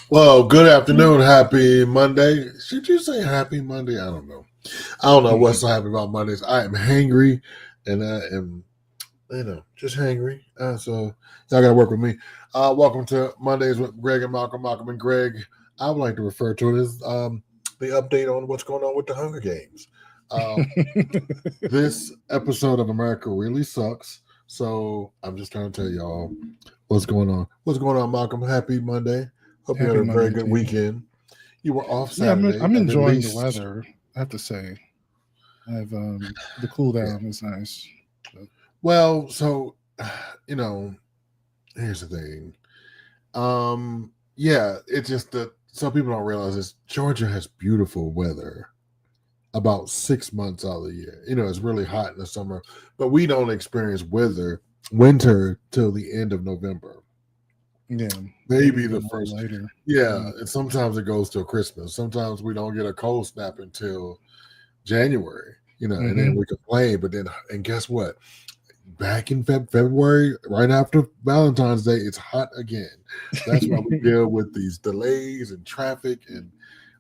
Well, good afternoon. Happy Monday. Should you say happy Monday? I don't know. I don't know what's so happy about Mondays. I am hangry and I am, just hangry. So y'all got to work with me. Welcome to Mondays with Greg and Malcolm. Malcolm and Greg. I would like to refer to it as the update on what's going on with the Hunger Games. This episode of America really sucks. So I'm just trying to tell y'all what's going on. What's going on, Malcolm? Happy Monday. Hope you had Happy a very Monday good to you. weekend. You were off Yeah, Saturday, I'm at enjoying the least. weather. I have to say, I've the cool Yeah. down is nice. Well, so here's the thing. It's just that some people don't realize this. Georgia has beautiful weather about 6 months out of the year. It's really hot in the summer, but we don't experience winter till the end of November. Yeah, Maybe even the a little first. later. Yeah, and sometimes it goes till Christmas. Sometimes we don't get a cold snap until January, and then we complain. But then, and guess what? Back in February, right after Valentine's Day, it's hot again. That's why we deal with these delays and traffic and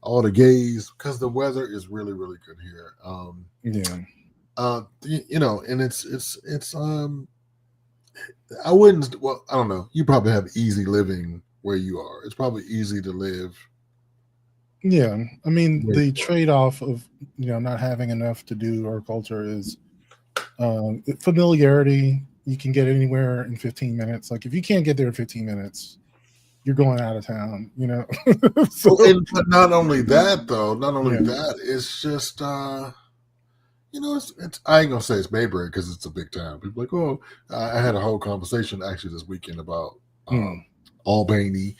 all the gays because the weather is really, really good here. Yeah, And it's I wouldn't. Well, I don't know. You probably have easy living where you are. It's probably easy to live. yeah. I mean, where the you are. trade off of not having enough to do our culture is familiarity. You can get anywhere in 15 minutes. Like if you can't get there in 15 minutes, you're going out of town. So But not only that, though. Not only yeah, that, it's just it's I ain't gonna say it's Mayberry because it's a big town. People are like, oh, I had a whole conversation actually this weekend about mm, Albany,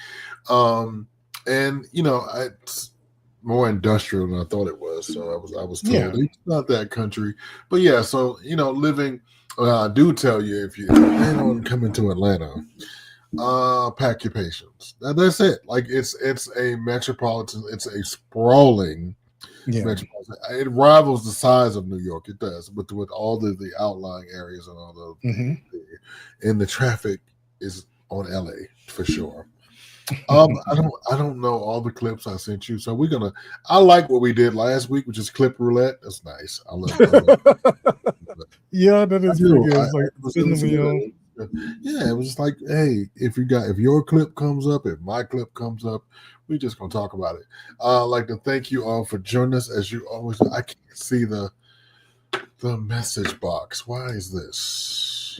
and it's more industrial than I thought it was. So I was yeah, told it's not that country, but yeah. So living. I do tell you if you plan on coming to Atlanta, pack your patience. That's it. Like it's a metropolitan. It's a sprawling yeah. metropolitan. It rivals the size of New York. It does, but with all the outlying areas and all Hmm. and the traffic is on LA for sure. I don't know all the clips I sent you, so we're gonna. I like what we did last week, which is clip roulette. That's nice. I love Yeah, that I is pretty do. good. I, It's like it spin the was wheel. good. Yeah, it was just like, hey, if your clip comes up, if my clip comes up, we just gonna talk about it. I'd like to thank you all for joining us as you always do. I can't see the message box. Why is this?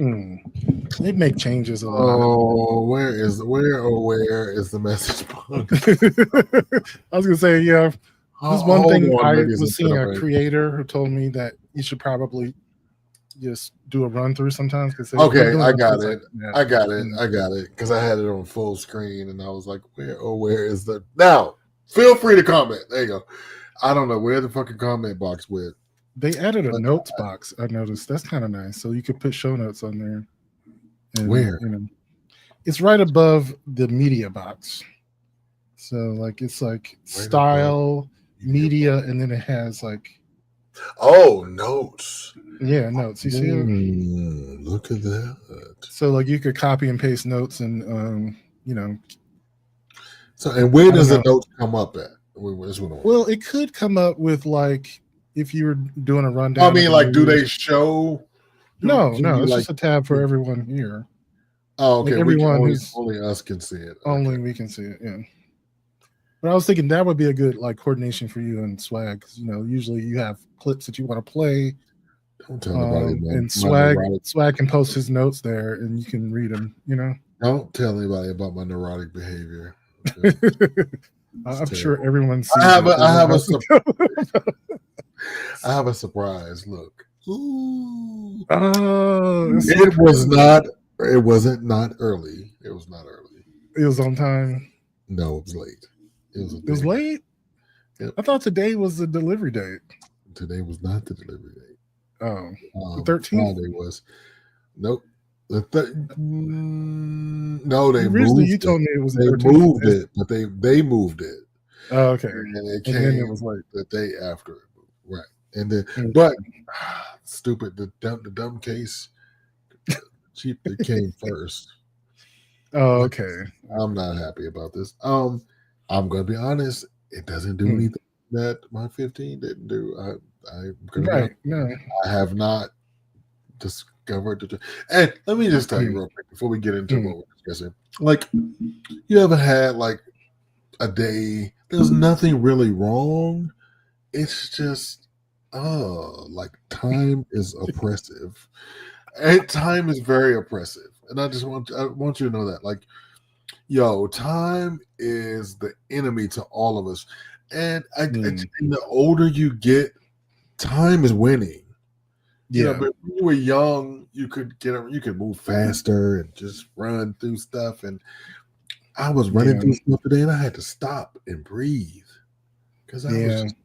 They make changes a lot. Oh, where is the message box? I was gonna say, yeah. This one Hold thing on, I ladies and was seeing a gentlemen. creator who told me that you should probably just do a run through sometimes because they're Okay, doing I run got throughs like it. that. I got it. I got it. Because I had it on full screen and I was like, where is the now? Feel free to comment. There you go. I don't know where the fucking comment box went. They added a But notes box. I noticed that's kind of nice, so you could put show notes on there, and where? it's right above the media box. So like it's like Right above style, media, and then it has like Oh, notes. yeah notes. You see it? Look at that. So like you could copy and paste notes and So and where I don't does the know. notes come up at? That's what I want to Well, know. it could come up with like if you were doing a I rundown of mean, the like, do news. they show? No, Can no, you it's like? just a tab for everyone here. Oh, Like okay. We can everyone only who's only us can see it. Okay. only we can see it. Yeah. But I was thinking that would be a good like coordination for you and Swag because usually you have clips that you want to play, Don't tell anybody about and my Swag neurotic. Swag can post his notes there and you can read them. Don't tell anybody about my neurotic behavior. Okay. It's I'm sure terrible. everyone I sees have it. a They I know have how a to sur- I have a surprise. Look. Ooh. Oh, it's so It was pretty. not it wasn't not early. It was not early. It was on time. No, it was late. It was a It was damn. late. Yep. I thought today was the delivery date. Today was not the delivery date. Oh, the 13th. Friday was. Nope. No, they Originally, you moved it. told me it was the They 13th. moved it, but they moved it, Oh, okay. and it And then it came was late. the day after it moved. Right, and then Mm. but stupid the dumb case cheap that came first. Oh, okay. I'm not happy about this. I'm gonna be honest. It doesn't do anything that my 15 didn't do. I'm gonna be honest. No. I have not discovered the. And let me just tell you real quick before we get into what we're discussing. Like, you ever had like a day? There's nothing really wrong. It's just, like time is oppressive, and time is very oppressive. And I want you to know that, like, yo, time is the enemy to all of us. And and the older you get, time is winning. You know, but when you were young, you could move faster and just run through stuff. And I was running through stuff today, and I had to stop and breathe because I was just.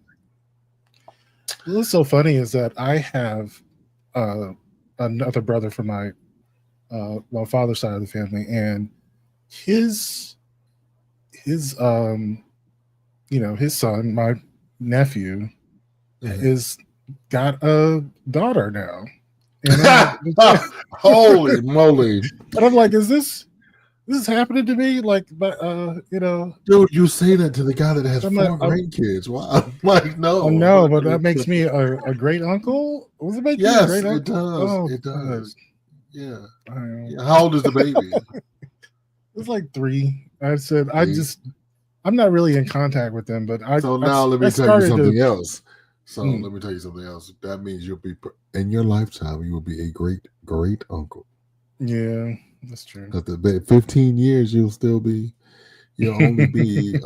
What's so funny is that I have another brother from my father's side of the family, and his son, my nephew, is got a daughter now. And holy moly! And I'm like, is this happening to me? Like, but dude, you say that to the guy that has 4 grandkids. Wow, like no, no, but that makes me a great uncle. Was it make you a great uncle? Does. Oh, it does. Yeah. How old is the baby? It's like 3. I said, I'm not really in contact with them, but let me tell you something else. So let me tell you something else. That means you'll be in your lifetime. You will be a great uncle. Yeah, that's true. At the 15 years, you'll only be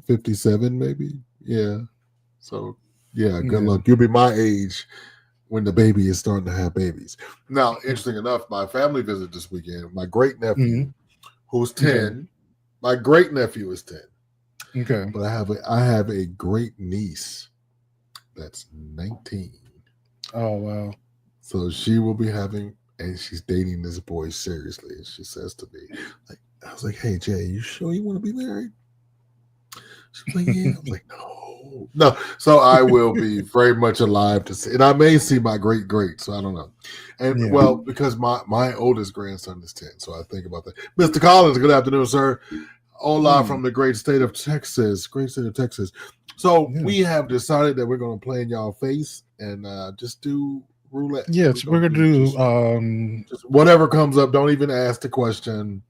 57, maybe. Yeah. So yeah, good luck. You'll be my age when the baby is starting to have babies. Now, interesting enough, my family visited this weekend. My great nephew, who's 10. My great nephew is 10. Okay. But I have a great niece that's 19. Oh wow. So she will be having, and she's dating this boy seriously. And she says to me, like, I was like, hey Jay, you sure you want to be married? She's like, yeah. I was like, no. So I will be very much alive to see, and I may see my great. So I don't know. And well, because my oldest grandson is 10, so I think about that. Mr. Collins, good afternoon, sir. Hola from the great state of Texas. So we have decided that we're going to play in y'all face and just do roulette. Yes, we're going to do just whatever comes up. Don't even ask the question.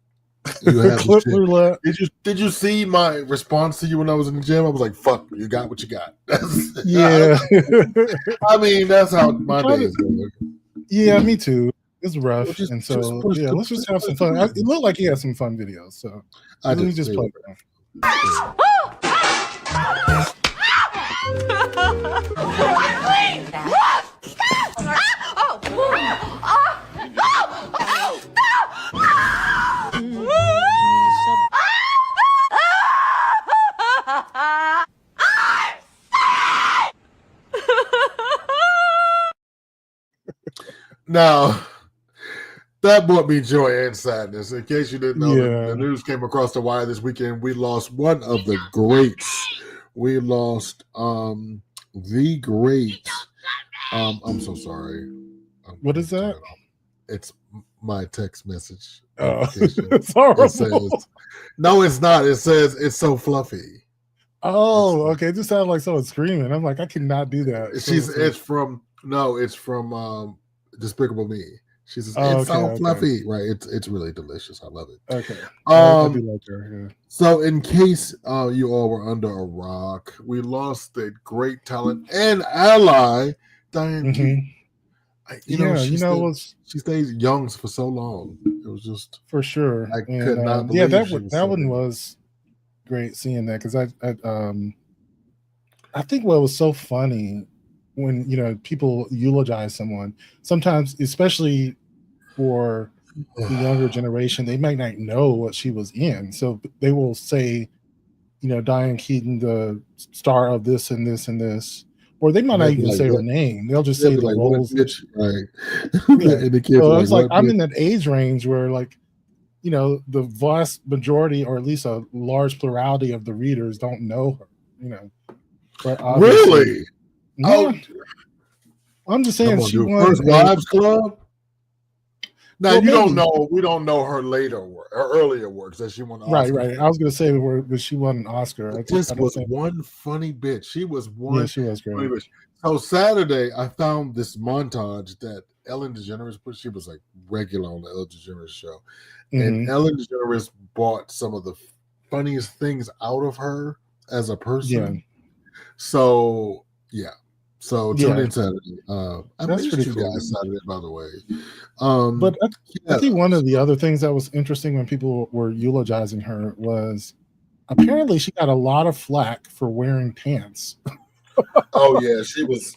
You have clip roulette. Did you see my response to you when I was in the gym? I was like, "Fuck, you got what you got." Yeah. I mean, that's how my day is going. Yeah, me too. It's rough, let's just have some fun. It looked like he had some fun videos, so let me just play around. Now, that brought me joy and sadness. In case you didn't know, the news came across the wire this weekend. We lost one of the greats. We lost the great. I'm so sorry. What is that? It's my text message. Oh, it's horrible. It says, no, it's not. It says it's so fluffy. Oh, okay. It just sounded like someone screaming. I'm like, I cannot do that. It's from Despicable Me. She says it's so fluffy, right? It's really delicious. I love it. Okay. I do like her. Yeah. So, in case you all were under a rock, we lost the great talent and ally, Diane Keaton. She stays young for so long. It was just for sure. I could not believe that one was great seeing that because I think what was so funny when people eulogize someone, sometimes, especially for the younger generation, they might not know what she was in, so they will say, Diane Keaton, the star of this and this and this. Or they might not even say her name. They'll just say the roles. Right. So it's like I'm in that age range where, the vast majority, or at least a large plurality of the readers don't know her. But really? Yeah. I'm just saying she won First Wives Club. Now Well, you don't maybe. know. We don't know her later work, her earlier works that she won an Right, Oscar right. for. I was gonna say when she won an Oscar. This I don't was think. one funny bitch. She was Yeah, one she was funny great. bitch. So Saturday, I found this montage that Ellen DeGeneres put. She was like regular on the Ellen DeGeneres show, and Hmm. Ellen DeGeneres brought some of the funniest things out of her as a Yeah, person. So yeah. So tune yeah, in Saturday. I that's missed pretty you cool. guys Saturday, by the way. But I Yeah. think one of the other things that was interesting when people were eulogizing her was apparently she got a lot of flack for wearing pants. Oh yeah, she was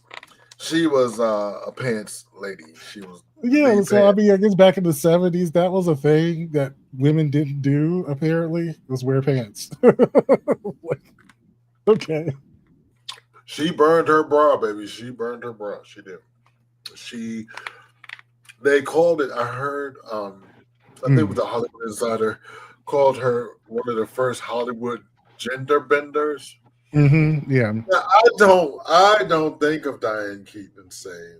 a pants lady. She was Yeah, the so I pants. mean, I guess back in the 70s, that was a thing that women didn't do, apparently, was wear pants. Like, okay. She burned her bra, baby. She burned her bra. She did. She they called it. I heard. I think it was Mm. the Hollywood Insider called her one of the first Hollywood gender benders. Yeah. Now, I don't think of Diane Keaton saying,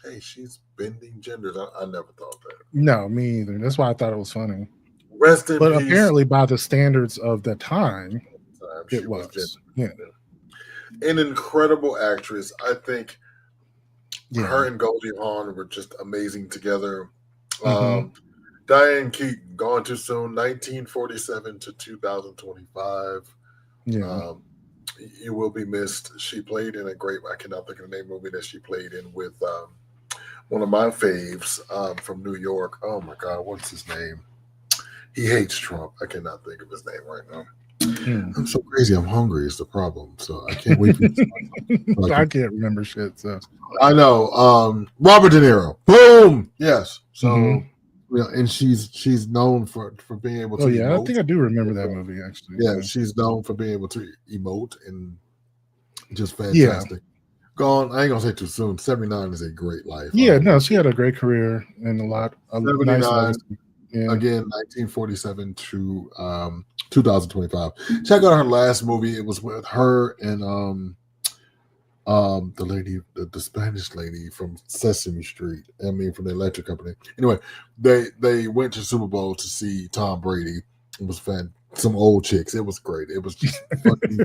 "Hey, she's bending genders." I never thought that. No, me either. That's why I thought it was funny. Rest in But peace. apparently, by the standards of the time, She it was gender. was. Yeah. An incredible actress. I think Yeah. her and Goldie Hawn were just amazing together. Hmm. Diane Keaton, gone too soon, 1947 to 2025. Yeah. You will be missed. She played in a great, I cannot think of the name of the movie that she played in with one of my faves from New York. Oh my God, what's his name? He hates Trump. I cannot think of his name right now. Mm. I'm so crazy. I'm hungry is the problem. So I can't wait for you to I can't remember shit. So I know. Robert De Niro. Boom. Yes. So Mhm. and she's known for being able to Oh yeah, I emote. think I do remember that movie actually. Yeah, she's known for being able to emote and just Yeah. fantastic. Gone. I ain't gonna say too soon. 79 is a great life. Yeah, no, she had a great career and a nice 79 legacy. Yeah. again, 1947 to 2025. Check out her last movie. It was with her and the lady, the Spanish lady from Sesame Street. I mean, from the Electric Company. Anyway, they went to Super Bowl to see Tom Brady. It was fun. Some old chicks. It was great. It was just funny,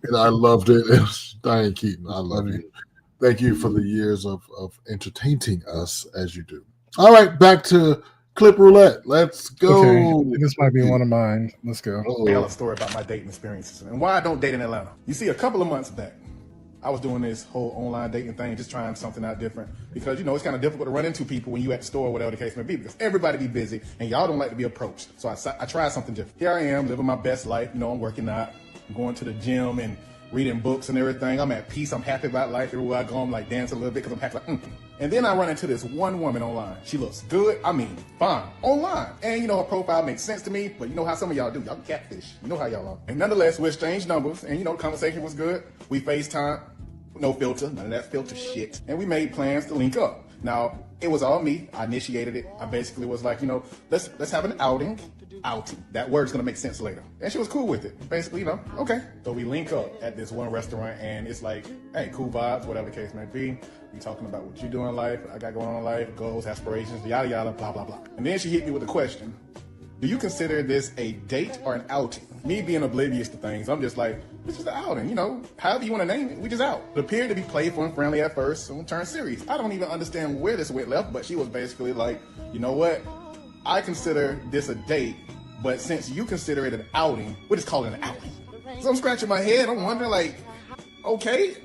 and I loved it. It was Diane Keaton. I love Funny. you. Thank you for the years of entertaining us as you do. All right, back to Clip Roulette. Let's go. Okay, this might be one of mine. Let's go. I'll tell a story about my dating experiences and why I don't date in Atlanta. You see, a couple of months back, I was doing this whole online dating thing, just trying something out different. Because, you know, it's kind of difficult to run into people when you at the store or whatever the case may be, because everybody be busy and y'all don't like to be approached. So I tried something different. Here I am, living my best life. You know, I'm working out, I'm going to the gym and reading books and everything. I'm at peace. I'm happy about life. Everywhere I go, I'm like dance a little bit because I'm happy. Like, And then I run into this one woman online. She looks good. I mean, fine. Online. And, you know, her profile makes sense to me, but you know how some of y'all do. Y'all catfish. You know how y'all are. And nonetheless, we exchanged numbers and, you know, the conversation was good. We FaceTime. No filter, none of that filter shit. And we made plans to link up. Now, it was all me. I initiated it. I basically was like, you know, let's have an outing. Outing. That word's gonna make sense later. And she was cool with it. Basically, you know, okay. So we link up at this one restaurant and it's like, hey, cool vibes, whatever the case may be. We talking about what you do in life, I got going on in life, goals, aspirations, yada yada, blah blah blah. And then she hit me with a question. Do you consider this a date or an outing? Me being oblivious to things, I'm just like, this is an outing, you know, however you want to name it, we just out. It appeared to be playful and friendly at first, soon turned serious. I don't even understand where this went left, but she was basically like, you know what? I consider this a date, but since you consider it an outing, we'll just call it an outing. So I'm scratching my head, I'm wondering like, okay,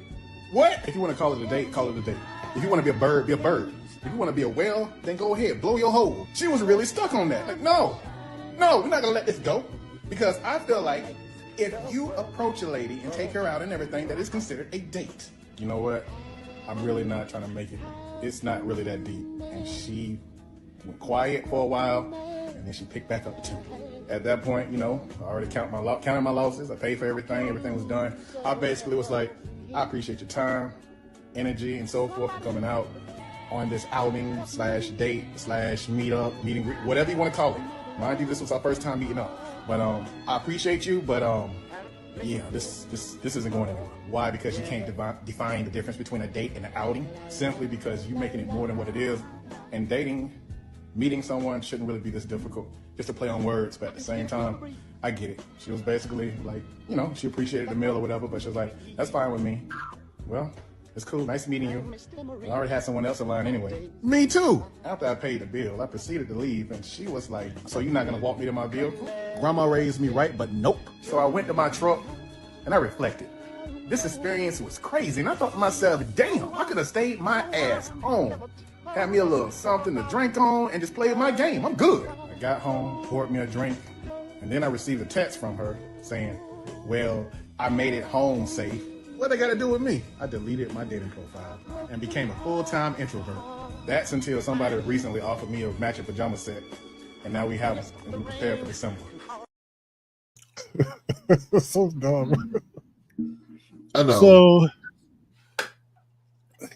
what? If you want to call it a date, call it a date. If you want to be a bird, be a bird. If you want to be a whale, then go ahead, blow your hole. She was really stuck on that. Like, no, we're not gonna let this go. Because I feel like if you approach a lady and take her out and everything, that is considered a date. You know what? I'm really not trying to make it. It's not really that deep. And she went quiet for a while, and then she picked back up too. At that point, you know, I already counted my losses. I paid for everything. Everything was done. I basically was like, I appreciate your time, energy, and so forth for coming out on this outing / date / meet up, meeting, whatever you want to call it. Mind you, this was our first time meeting up. But I appreciate you, but yeah, this isn't going anywhere. Why? Because you can't define the difference between a date and an outing, simply because you're making it more than what it is. And dating meeting someone shouldn't really be this difficult, just to play on words, but at the same time, I get it. She was basically like, you know, she appreciated the meal or whatever, but she was like, that's fine with me. Well, it's cool, nice meeting you. I already had someone else in line anyway. Me too. After I paid the bill, I proceeded to leave, and she was like, so you're not gonna walk me to my vehicle? Grandma raised me right, but nope. So I went to my truck, and I reflected. This experience was crazy, and I thought to myself, damn, I could have stayed my ass home. Had me a little something to drink on, and just played my game. I'm good. I got home, poured me a drink, and then I received a text from her saying, well, I made it home safe. What they got to do with me? I deleted my dating profile and became a full-time introvert. That's until somebody recently offered me a matching pajama set, and now we have us and we prepared for December. So dumb. I know. So,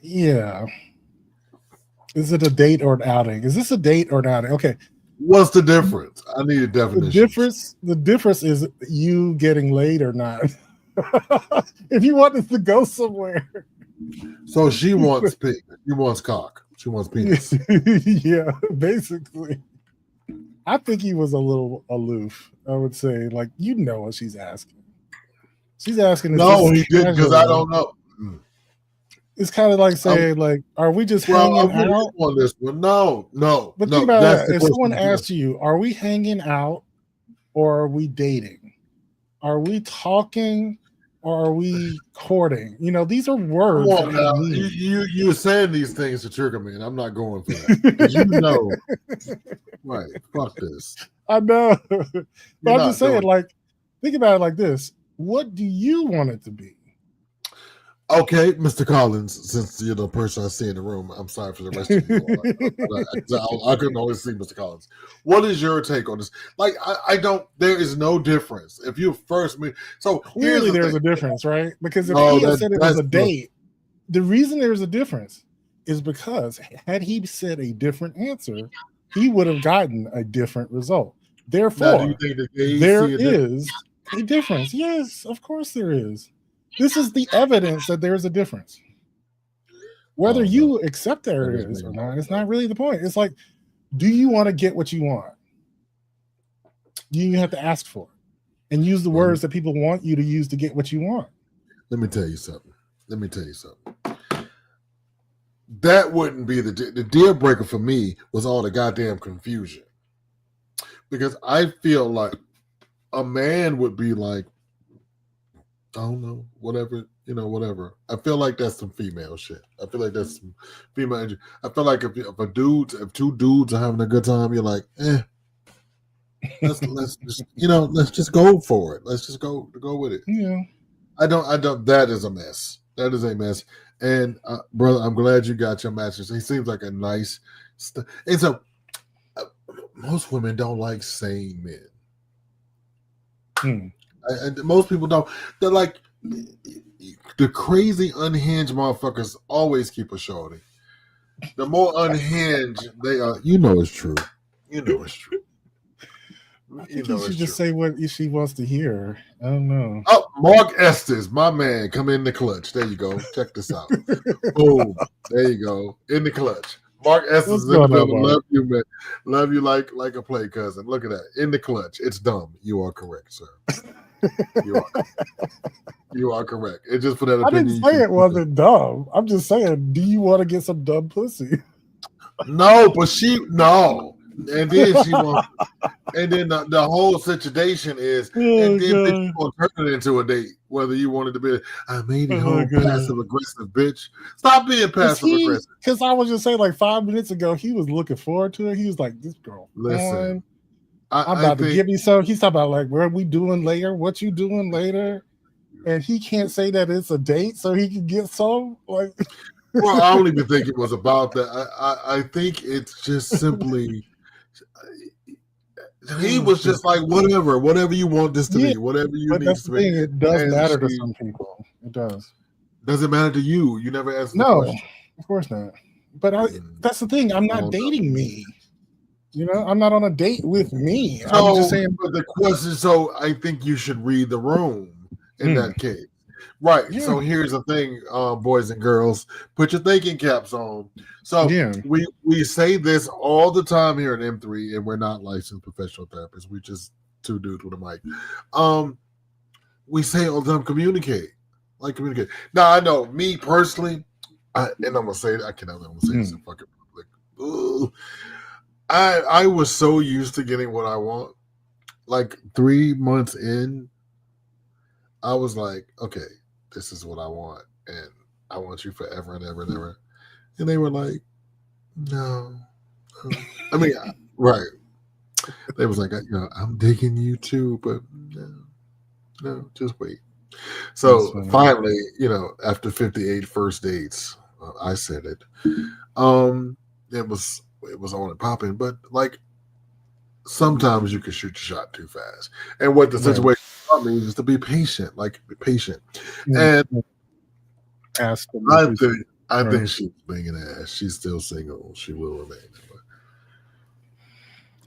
yeah. Is it a date or an outing? Is this a date or an outing? Okay. What's the difference? I need a definition. The difference is you getting laid or not. If you wanted to go somewhere. So she wants pig. She wants cock. She wants penis. Yeah, basically. I think he was a little aloof. I would say, like, you know what she's asking. She's asking. No, he didn't, because I don't know. It's kind of like saying, like, are we just hanging out on this one? No. But think about that. If someone asked you, are we hanging out or are we dating? Are we talking or are we courting? You know, these are words. Come on, now. You're saying these things to trigger me, and I'm not going for that. 'Cause you know, right? Fuck this. I know, but I'm just saying, like, think about it like this: what do you want it to be? Okay, Mr. Collins, since you're the person I see in the room, I'm sorry for the rest of you. I couldn't always see Mr. Collins. What is your take on this? Like, I don't. There is no difference. If you first meet, so clearly there's a difference, right? Because if he had said it was a date, the reason there's a difference is because had he said a different answer, he would have gotten a different result. Therefore, there is a difference. Yes, of course there is. This is the evidence that there's a difference. Whether you accept there is or not, it's not really the point. It's like, do you want to get what you want? You have to ask for it and use the words that people want you to use to get what you want. Let me tell you something. That wouldn't be the deal breaker for me. Was all the goddamn confusion, because I feel like a man would be like, I don't know, whatever. I feel like that's some female shit. I feel like that's some female. I feel like if two dudes are having a good time, you're like, let's just go for it. Let's just go with it. Yeah. I don't. That is a mess. That is a mess. And brother, I'm glad you got your matches. He seems like a nice. And so, most women don't like sane men. And most people don't. They're like, the crazy unhinged motherfuckers always keep a shorty. The more unhinged they are, it's true. I think you should just say what she wants to hear. I don't know. Oh, Mark Estes, my man, come in the clutch. There you go. Check this out. Boom. There you go. In the clutch. Mark Estes is in the building. Love you, man. Love you like a play cousin. Look at that. In the clutch. It's dumb. You are correct, sir. You are correct. It's just for that opinion. I didn't say it wasn't dumb. I'm just saying, do you want to get some dumb pussy? No, but no. And then she wants, and then the whole situation is, and then you want to turn it into a date. Whether you wanted to be, I made it home passive aggressive, bitch. Stop being passive aggressive. Because I was just saying, like 5 minutes ago, he was looking forward to it. He was like, "This girl, listen, I'm about to give you some." He's talking about like, "What are we doing later? What you doing later?" And he can't say that it's a date, so he can get some like. Well, I don't even think it was about that. I think it's just simply. He was just like, whatever you want this to be, whatever you need to be. It does matter to some people. It does. Does it matter to you? You never asked. No, of course not. But that's the thing. I'm not dating me. I'm not on a date with me. I'm just saying. But the question. So I think you should read the room in that case, Right. Yeah. So here's the thing, boys and girls, put your thinking caps on. So Yeah. we say this all the time here at M3, and we're not licensed professional therapists. We just two dudes with a mic. We say all the time, communicate. Communicate. Now I know me personally, and I'm gonna say it, I'm gonna say this in fucking public. Ooh, I was so used to getting what I want. Like 3 months in, I was like, okay, this is what I want, and I want you forever and ever and ever. And they were like, no. I mean, right. They was like, I'm digging you too, but no, just wait. So finally, after 58 first dates, I said it. It was on and popping, but like sometimes you can shoot your shot too fast. And what the situation taught me is to be patient, be patient. And ask them. I think she's banging ass. She's still single. She will remain.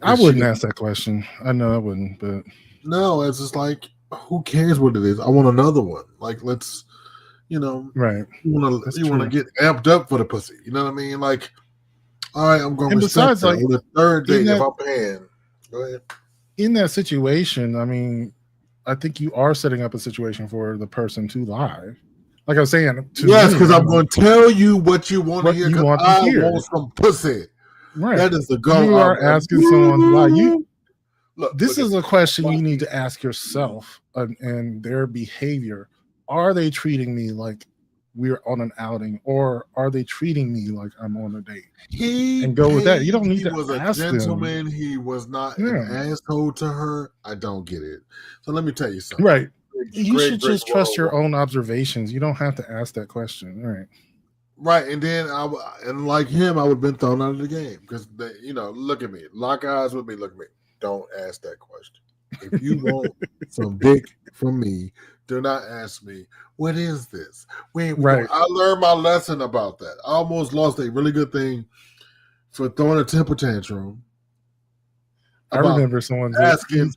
I wouldn't ask that question. I know I wouldn't, but no, it's just like, who cares what it is? I want another one. Like, let's, right. You want to get amped up for the pussy. You know what I mean? Like, all right, I'm going to respect her. The third date, if I'm paying. Go ahead. In that situation, I mean, I think you are setting up a situation for the person to lie. Like I was saying, yes, because I'm going to tell you what you want to hear. I want some pussy. Right. That is the goal. You are asking someone to lie. This is a question you need to ask yourself and their behavior. Are they treating me like we're on an outing, or are they treating me like I'm on a date? And go with that. You don't need to ask them. He was a gentleman. He was not an asshole to her. I don't get it. So let me tell you something. Right. You should just trust your own observations. You don't have to ask that question. All right. Right, and then like him, I would have been thrown out of the game because look at me, lock eyes with me, look at me. Don't ask that question. If you want some dick from me, do not ask me, what is this? Right. I learned my lesson about that. I almost lost a really good thing for throwing a temper tantrum. I remember someone asking.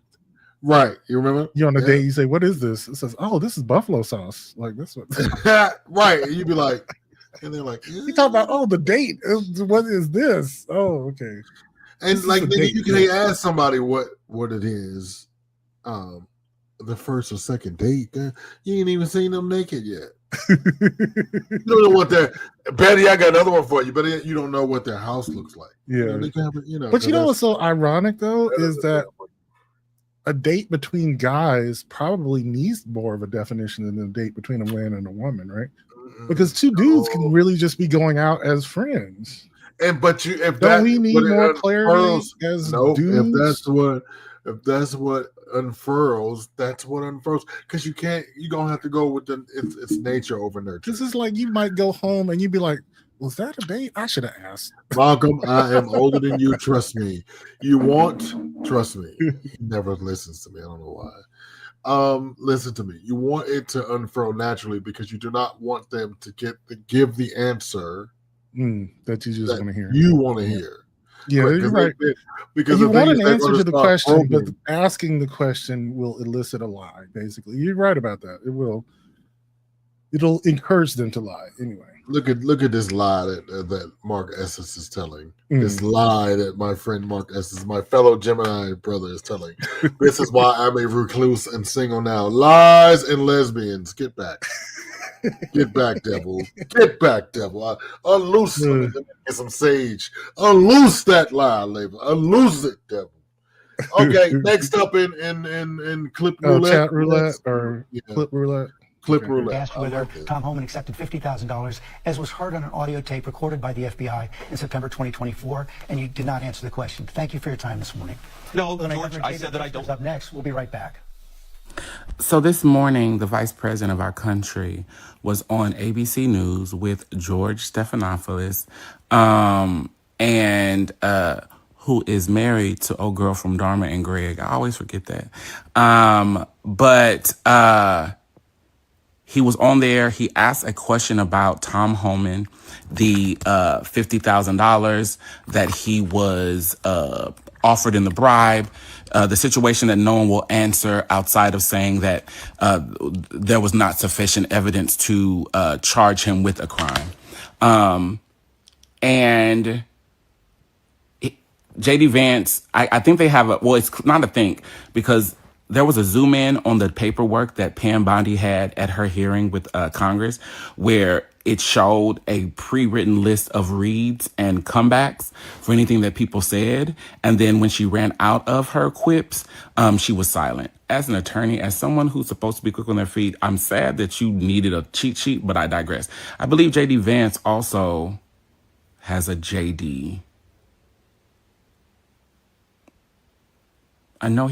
Right, you remember? You on a date, you say, what is this? It says, oh, this is buffalo sauce. Like this one. Right, and you'd be like, and they're like, you talk about, oh, the date. What is this? Oh, okay. And this like then you can ask somebody what it is. The first or second date, you ain't even seen them naked yet. You don't know what their Betty. I got another one for you, but you don't know what their house looks like. Yeah, But you know what's so ironic though is that a date between guys probably needs more of a definition than a date between a man and a woman, right? Because two dudes can really just be going out as friends. Don't we need more clarity as dudes? If that's what unfurls, that's what unfurls. Because you're gonna have to go with its nature over nurture. This is like you might go home and you'd be like, was that a date? I should have asked. Malcolm, I am older than you. Trust me. Trust me. He never listens to me. I don't know why. Listen to me. You want it to unfurl naturally because you do not want them to give the answer that you just want to hear. You want to hear. Yeah, you're right. Because you want an answer to the question, but asking the question will elicit a lie. Basically, you're right about that. It'll encourage them to lie anyway. Look at this lie that Mark Estes is telling. This lie that my friend Mark Estes, my fellow Gemini brother, is telling. This is why I'm a recluse and single now. Lies and lesbians. Get back. Get back, devil. Get back, devil. Unloose some sage. Unloose that lie, label. Unloose it, devil. Okay, next up in clip roulette. Chat roulette or clip roulette. Clip roulette. Asked whether Tom Homan accepted $50,000, as was heard on an audio tape recorded by the FBI in September 2024, and you did not answer the question. Thank you for your time this morning. No, George, I said that I don't. Up next, we'll be right back. So this morning, the vice president of our country was on ABC News with George Stephanopoulos, who is married to old girl from Dharma and Greg. I always forget that. He was on there. He asked a question about Tom Homan, the $50,000 that he was offered in the bribe, the situation that no one will answer outside of saying that there was not sufficient evidence to charge him with a crime. And JD Vance, I think they have it's not a think, because there was a zoom in on the paperwork that Pam Bondi had at her hearing with Congress, where it showed a pre-written list of reads and comebacks for anything that people said. And then when she ran out of her quips, she was silent. As an attorney, as someone who's supposed to be quick on their feet, I'm sad that you needed a cheat sheet, but I digress. I believe JD Vance also has a JD. I know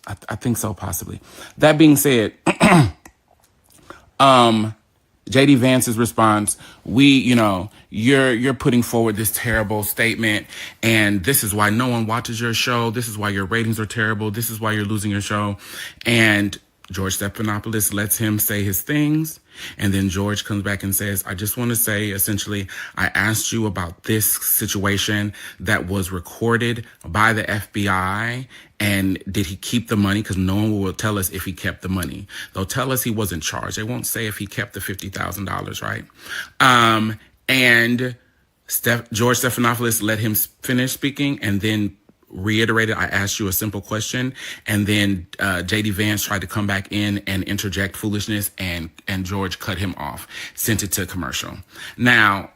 I think so, possibly. That being said, JD Vance's response, you're putting forward this terrible statement, and this is why no one watches your show. This is why your ratings are terrible. This is why you're losing your show. And George Stephanopoulos lets him say his things. And then George comes back and says, I just want to say, essentially, I asked you about this situation that was recorded by the FBI. And did he keep the money? Because no one will tell us if he kept the money. They'll tell us he wasn't charged. They won't say if he kept the $50,000, right? And George Stephanopoulos let him finish speaking and then reiterated, I asked you a simple question. And then JD Vance tried to come back in and interject foolishness, and George cut him off, sent it to commercial. Now,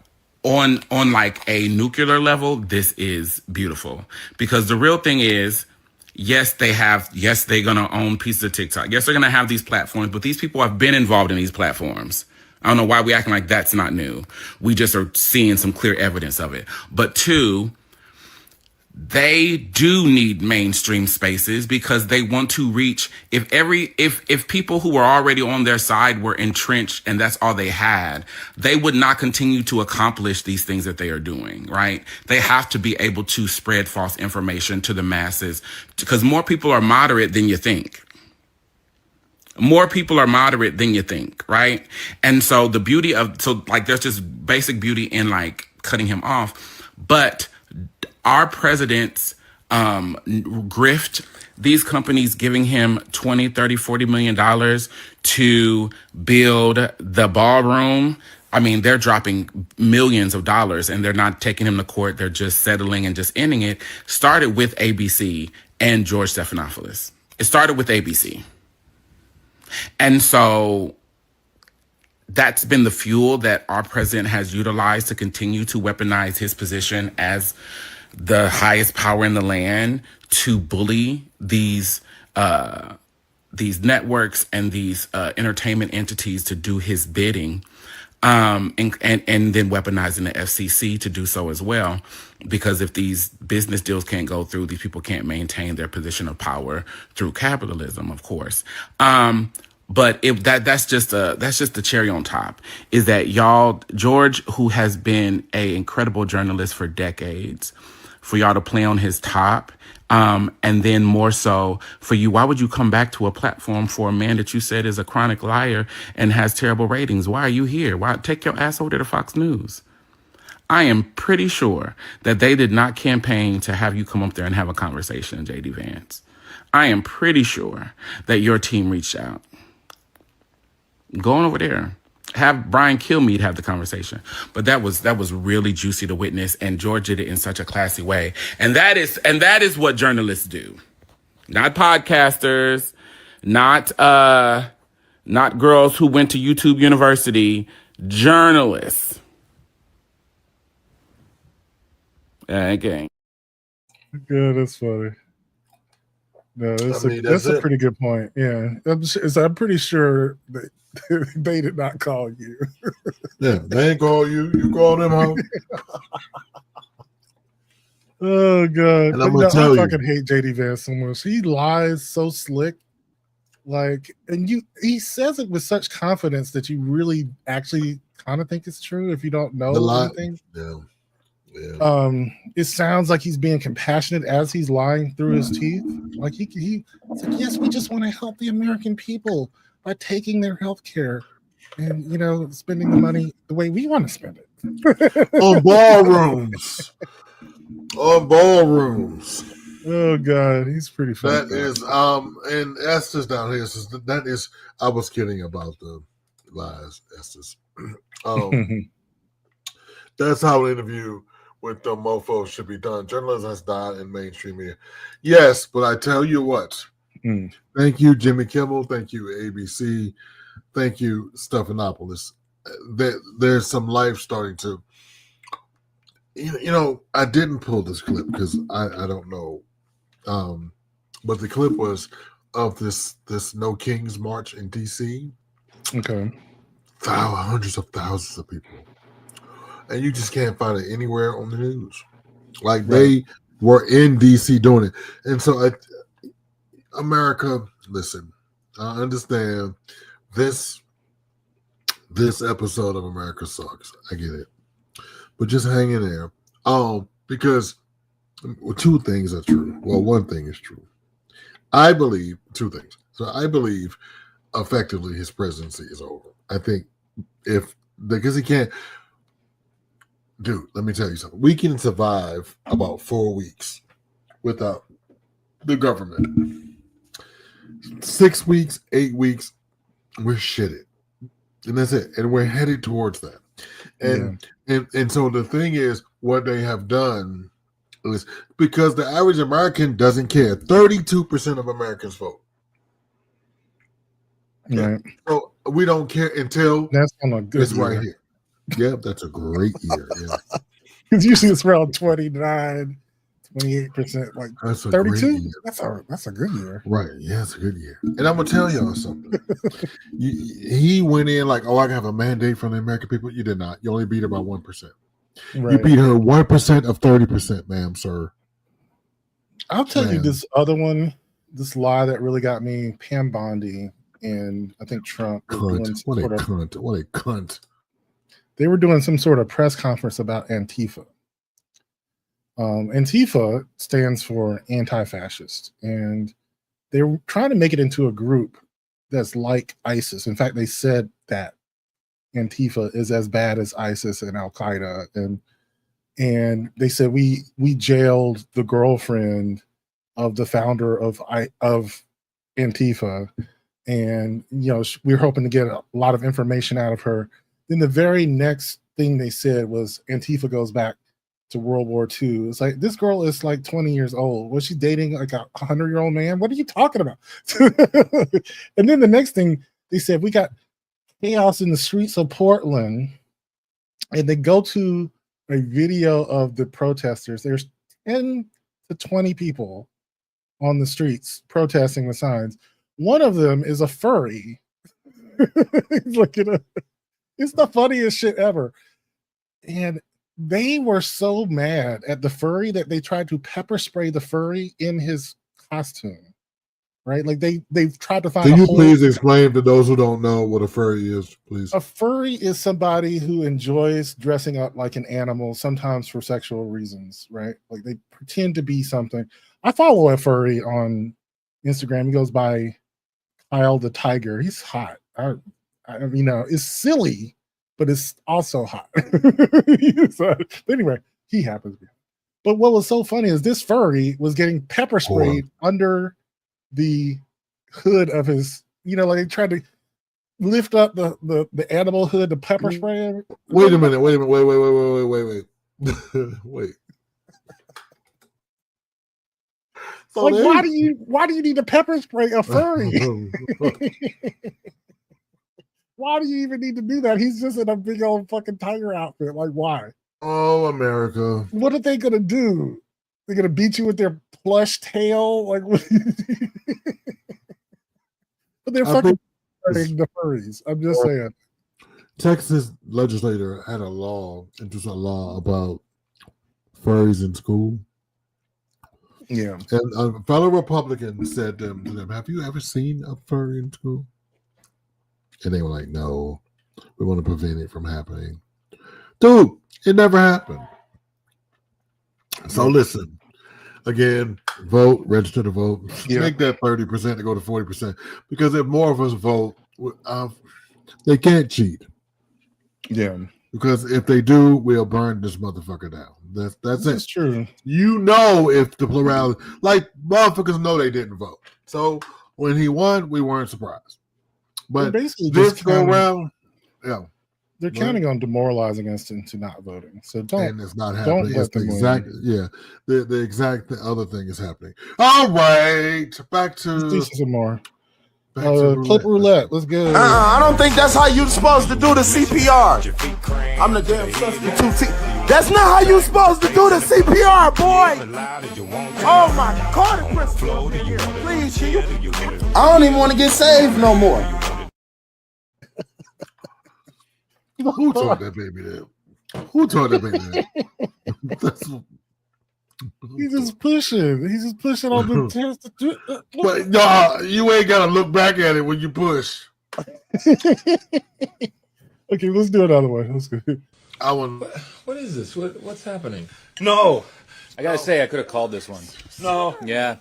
on like a nuclear level, this is beautiful, because the real thing is, yes, they're going to own pieces of TikTok. Yes, they're going to have these platforms, but these people have been involved in these platforms. I don't know why we acting like that's not new. We just are seeing some clear evidence of it. But two, they do need mainstream spaces, because they want to reach, if people who were already on their side were entrenched and that's all they had, they would not continue to accomplish these things that they are doing, right? They have to be able to spread false information to the masses, because more people are moderate than you think. More people are moderate than you think, right? And so the beauty of, there's just basic beauty in like cutting him off, but our president's grift, these companies giving him $20, $30, $40 million to build the ballroom. I mean, they're dropping millions of dollars, and they're not taking him to court. They're just settling and just ending it. Started with ABC and George Stephanopoulos. It started with ABC. And so that's been the fuel that our president has utilized to continue to weaponize his position as the highest power in the land to bully these networks and these entertainment entities to do his bidding, and then weaponizing the FCC to do so as well. Because if these business deals can't go through, these people can't maintain their position of power through capitalism, of course. But if that's just the cherry on top, is that George, who has been an incredible journalist for decades, for y'all to play on his top, and then more so for you, why would you come back to a platform for a man that you said is a chronic liar and has terrible ratings? Why are you here? Why take your ass over to Fox News? I am pretty sure that they did not campaign to have you come up there and have a conversation, JD Vance. I am pretty sure that your team reached out. Go on over there. Have Brian Kilmeade have the conversation. But that was really juicy to witness, and George did it in such a classy way. And that is what journalists do. Not podcasters, not girls who went to YouTube University, journalists. Okay. Yeah, that's funny. No, that's a pretty good point. Yeah, I'm pretty sure that they did not call you. Yeah, they ain't call you. You called them out. Oh God! And I'm gonna tell you, I fucking hate JD Vance so much. He lies so slick, and he says it with such confidence that you really actually kind of think it's true if you don't know anything. Yeah. It sounds like he's being compassionate as he's lying through his teeth. Like he's like, yes, we just want to help the American people by taking their health care and spending the money the way we want to spend it. On ballrooms. On ballrooms. Oh God, he's pretty funny. That is and Estes down here says that is I was kidding about the lies, Estes. That's how an interview with the mofo should be done. Journalism has died in mainstream media. Yes, but I tell you what. Thank you, Jimmy Kimmel. Thank you, ABC. Thank you, Stephanopoulos. There's some life starting to. You know, I didn't pull this clip because I don't know, but the clip was of this No Kings March in DC. Okay, hundreds of thousands of people, and you just can't find it anywhere on the news. Like they were in DC doing it, and so America, listen, I understand this episode of America sucks. I get it. But just hang in there. Because two things are true. Well, one thing is true. I believe two things. So I believe effectively his presidency is over. I think because he can't, dude, let me tell you something. We can survive about 4 weeks without the government. 6 weeks, 8 weeks, we're shitted. And that's it. And we're headed towards that. And so the thing is, what they have done is because the average American doesn't care. 32% of Americans vote. right. So we don't care until That's on a good it's year. right here. Yeah, that's a great year. Yeah. Because usually it's around 29, 28%, like That's a great 32. year. That's a good year. Right. Yeah, it's a good year. And I'm going to tell y'all something. He went in like, oh, I have a mandate from the American people. You did not. You only beat her by 1%. Right. You beat her 1% of 30%, ma'am, sir. I'll tell you this other one, this lie that really got me, Pam Bondi and I think Trump. Cunt. What a cunt. What a cunt. They were doing some sort of press conference about Antifa. Antifa stands for anti-fascist, and they were trying to make it into a group that's like ISIS. In fact, they said that Antifa is as bad as ISIS and Al Qaeda, and they said we jailed the girlfriend of the founder of Antifa, and we're hoping to get a lot of information out of her. Then the very next thing they said was Antifa goes back to World War II. It's like, this girl is like 20 years old. Was she dating like a 100-year-old man? What are you talking about? And then the next thing they said, we got chaos in the streets of Portland. And they go to a video of the protesters. There's 10 to 20 people on the streets protesting with signs. One of them is a furry. He's looking at it's the funniest shit ever. And they were so mad at the furry that they tried to pepper spray the furry in his costume. Right? Like they've tried to find. Can you please explain to those who don't know what a furry is, please? A furry is somebody who enjoys dressing up like an animal, sometimes for sexual reasons, right? Like they pretend to be something. I follow a furry on Instagram. He goes by Kyle the Tiger. He's hot. It's silly, but it's also hot. So, anyway, he happens to be. But what was so funny is this furry was getting pepper sprayed under the hood of his, like they tried to lift up the animal hood to pepper spray him. Wait a minute, wait. Wait. So like, why do you need to pepper spray a furry? Why do you even need to do that? He's just in a big old fucking tiger outfit. Like, why? Oh, America. What are they gonna do? They're gonna beat you with their plush tail? Like, what? But they're fucking the furries. I'm just saying. Texas legislator had a law, introduced a law about furries in school. Yeah. And a fellow Republican said to them, have you ever seen a furry in school? And they were like, no, we want to prevent it from happening. Dude, it never happened. So listen, again, vote, register to vote. Yeah. Make that 30% to go to 40%. Because if more of us vote, they can't cheat. Yeah. Because if they do, we'll burn this motherfucker down. That's That's it. true. You know, if the plurality, like motherfuckers know they didn't vote. So when he won, we weren't surprised. But They're basically this just go counting, around, yeah, they're counting on demoralizing us into not voting. So and don't it's not don't happening. let It's the them exact, win. yeah, the exact other thing is happening. All right, back Let's do to some more. roulette. Clip roulette. Let's go. I don't think that's how you're supposed to do the CPR. I'm the damn substitute. That's not how you're supposed to do the CPR, boy. Oh my God, Christopher. Please, can you? I don't even want to get saved no more. Who taught that baby that? Who taught that baby that? That's, He's just pushing. He's just pushing on the test. but y'all, you ain't gotta look back at it when you push. Okay, let's do another one. Let's go. I want. What is this? What's happening? No. I gotta say, I could have called this one. No. Yeah.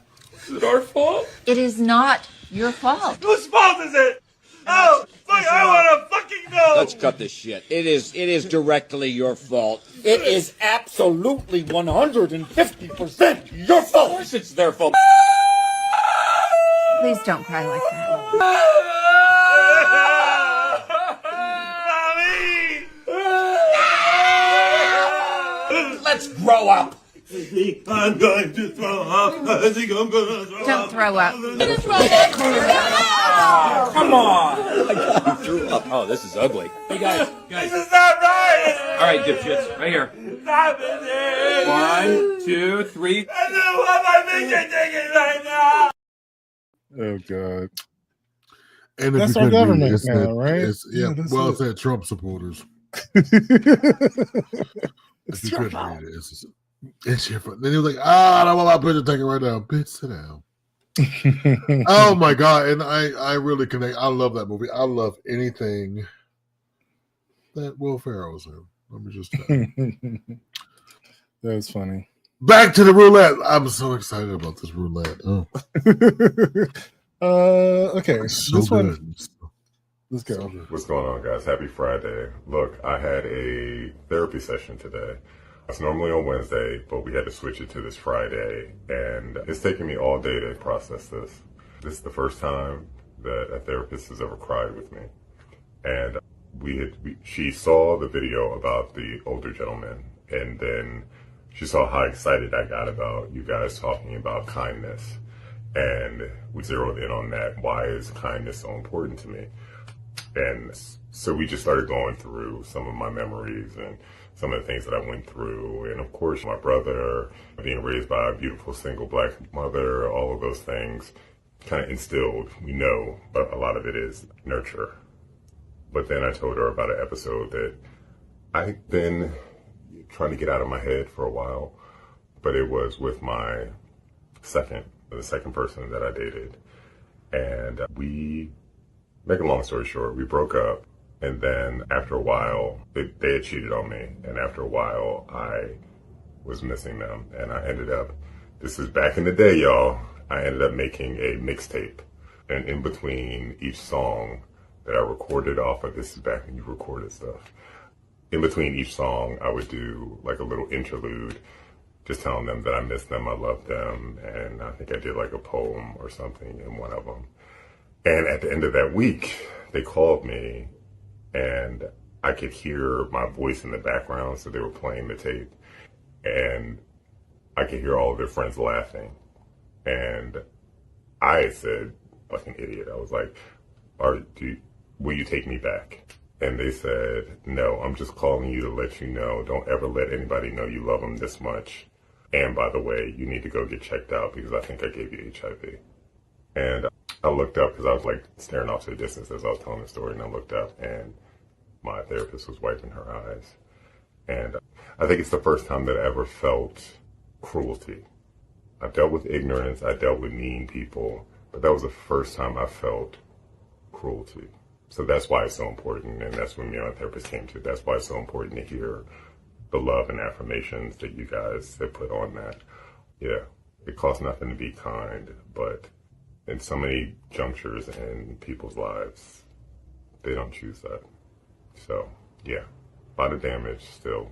Is it our fault? It is not your fault. Whose fault is it? Oh, fuck, I want to fucking know. Let's cut this shit. It is directly your fault. It is absolutely 150% your fault. Of course it's their fault. Please don't cry like that. Let's grow up. I'm going to throw up. I think I'm going to throw up. Don't throw up. Come on. I got threw up. Oh, this is ugly. Hey, guys. This is not right. All right, dipshits. Right here. Stop it. 1, 2, 3. I don't want my picture taken right now. Oh God. And if That's you our couldn't government read it, it's now, that- right? It's, yeah, Yeah, that's well, it. it's that Trump supporters. If you couldn't read it, it's your fault. Then he was like, I don't want my picture taken right now. Bitch, sit down. Oh my God. And I really connect. I love that movie. I love anything that Will Ferrell's in. Let me just tell you. That's funny. Back to the roulette. I'm so excited about this roulette. Oh, Okay. so This one. good. Let's go. What's going on, guys? Happy Friday. Look, I had a therapy session today. It's normally on Wednesday, but we had to switch it to this Friday, and it's taken me all day to process this. This is the first time that a therapist has ever cried with me. And she saw the video about the older gentleman, and then she saw how excited I got about you guys talking about kindness. And we zeroed in on that. Why is kindness so important to me? And so we just started going through some of my memories and some of the things that I went through. And of course, my brother, being raised by a beautiful single black mother, all of those things kind of instilled, we know, but a lot of it is nurture. But then I told her about an episode that I've been trying to get out of my head for a while, but it was with the second person that I dated. And make a long story short, we broke up, and then after a while, they had cheated on me, and after a while, I was missing them, and I ended up, this is back in the day, y'all, I ended up making a mixtape, and in between each song that I recorded off of, this is back when you recorded stuff, in between each song, I would do like a little interlude, just telling them that I miss them, I love them, and I think I did like a poem or something in one of them. And at the end of that week, they called me, and I could hear my voice in the background, so they were playing the tape, and I could hear all of their friends laughing. And I said, like an idiot, I was like, will you take me back? And they said, no, I'm just calling you to let you know, don't ever let anybody know you love them this much. And by the way, you need to go get checked out because I think I gave you HIV. And I looked up because I was like staring off to the distance as I was telling the story, and I looked up and my therapist was wiping her eyes. And I think it's the first time that I ever felt cruelty. I dealt with ignorance, I dealt with mean people, but that was the first time I felt cruelty. So that's why it's so important, and that's when me and my therapist came to. That's why it's so important to hear the love and affirmations that you guys have put on that. Yeah, it costs nothing to be kind, but in so many junctures in people's lives, they don't choose that. So, yeah, A lot of damage still,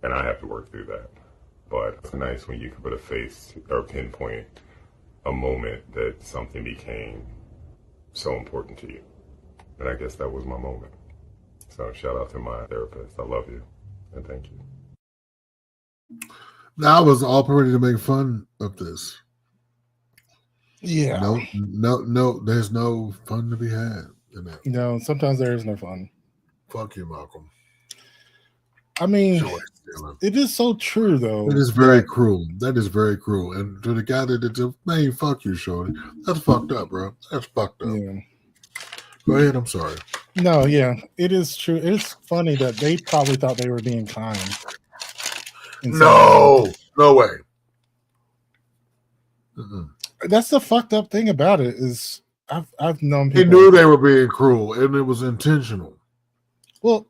and I have to work through that. But it's nice when you can put a face or pinpoint a moment that something became so important to you. And I guess that was my moment. So shout out to my therapist. I love you and thank you. Now I was all ready to make fun of this. Yeah. No, there's no fun to be had in that. No, sometimes there is no fun. Fuck you, Malcolm. I mean, it is so true, though. It is very cruel. That is very cruel. And to the guy that did, man, fuck you, Shorty. That's fucked up, bro. That's fucked up. Yeah. Go ahead. I'm sorry. No, yeah, it is true. It's funny that they probably thought they were being kind. No way. Mm-mm. That's the fucked up thing about it is I've known people. He knew they were being cruel, and it was intentional. Well,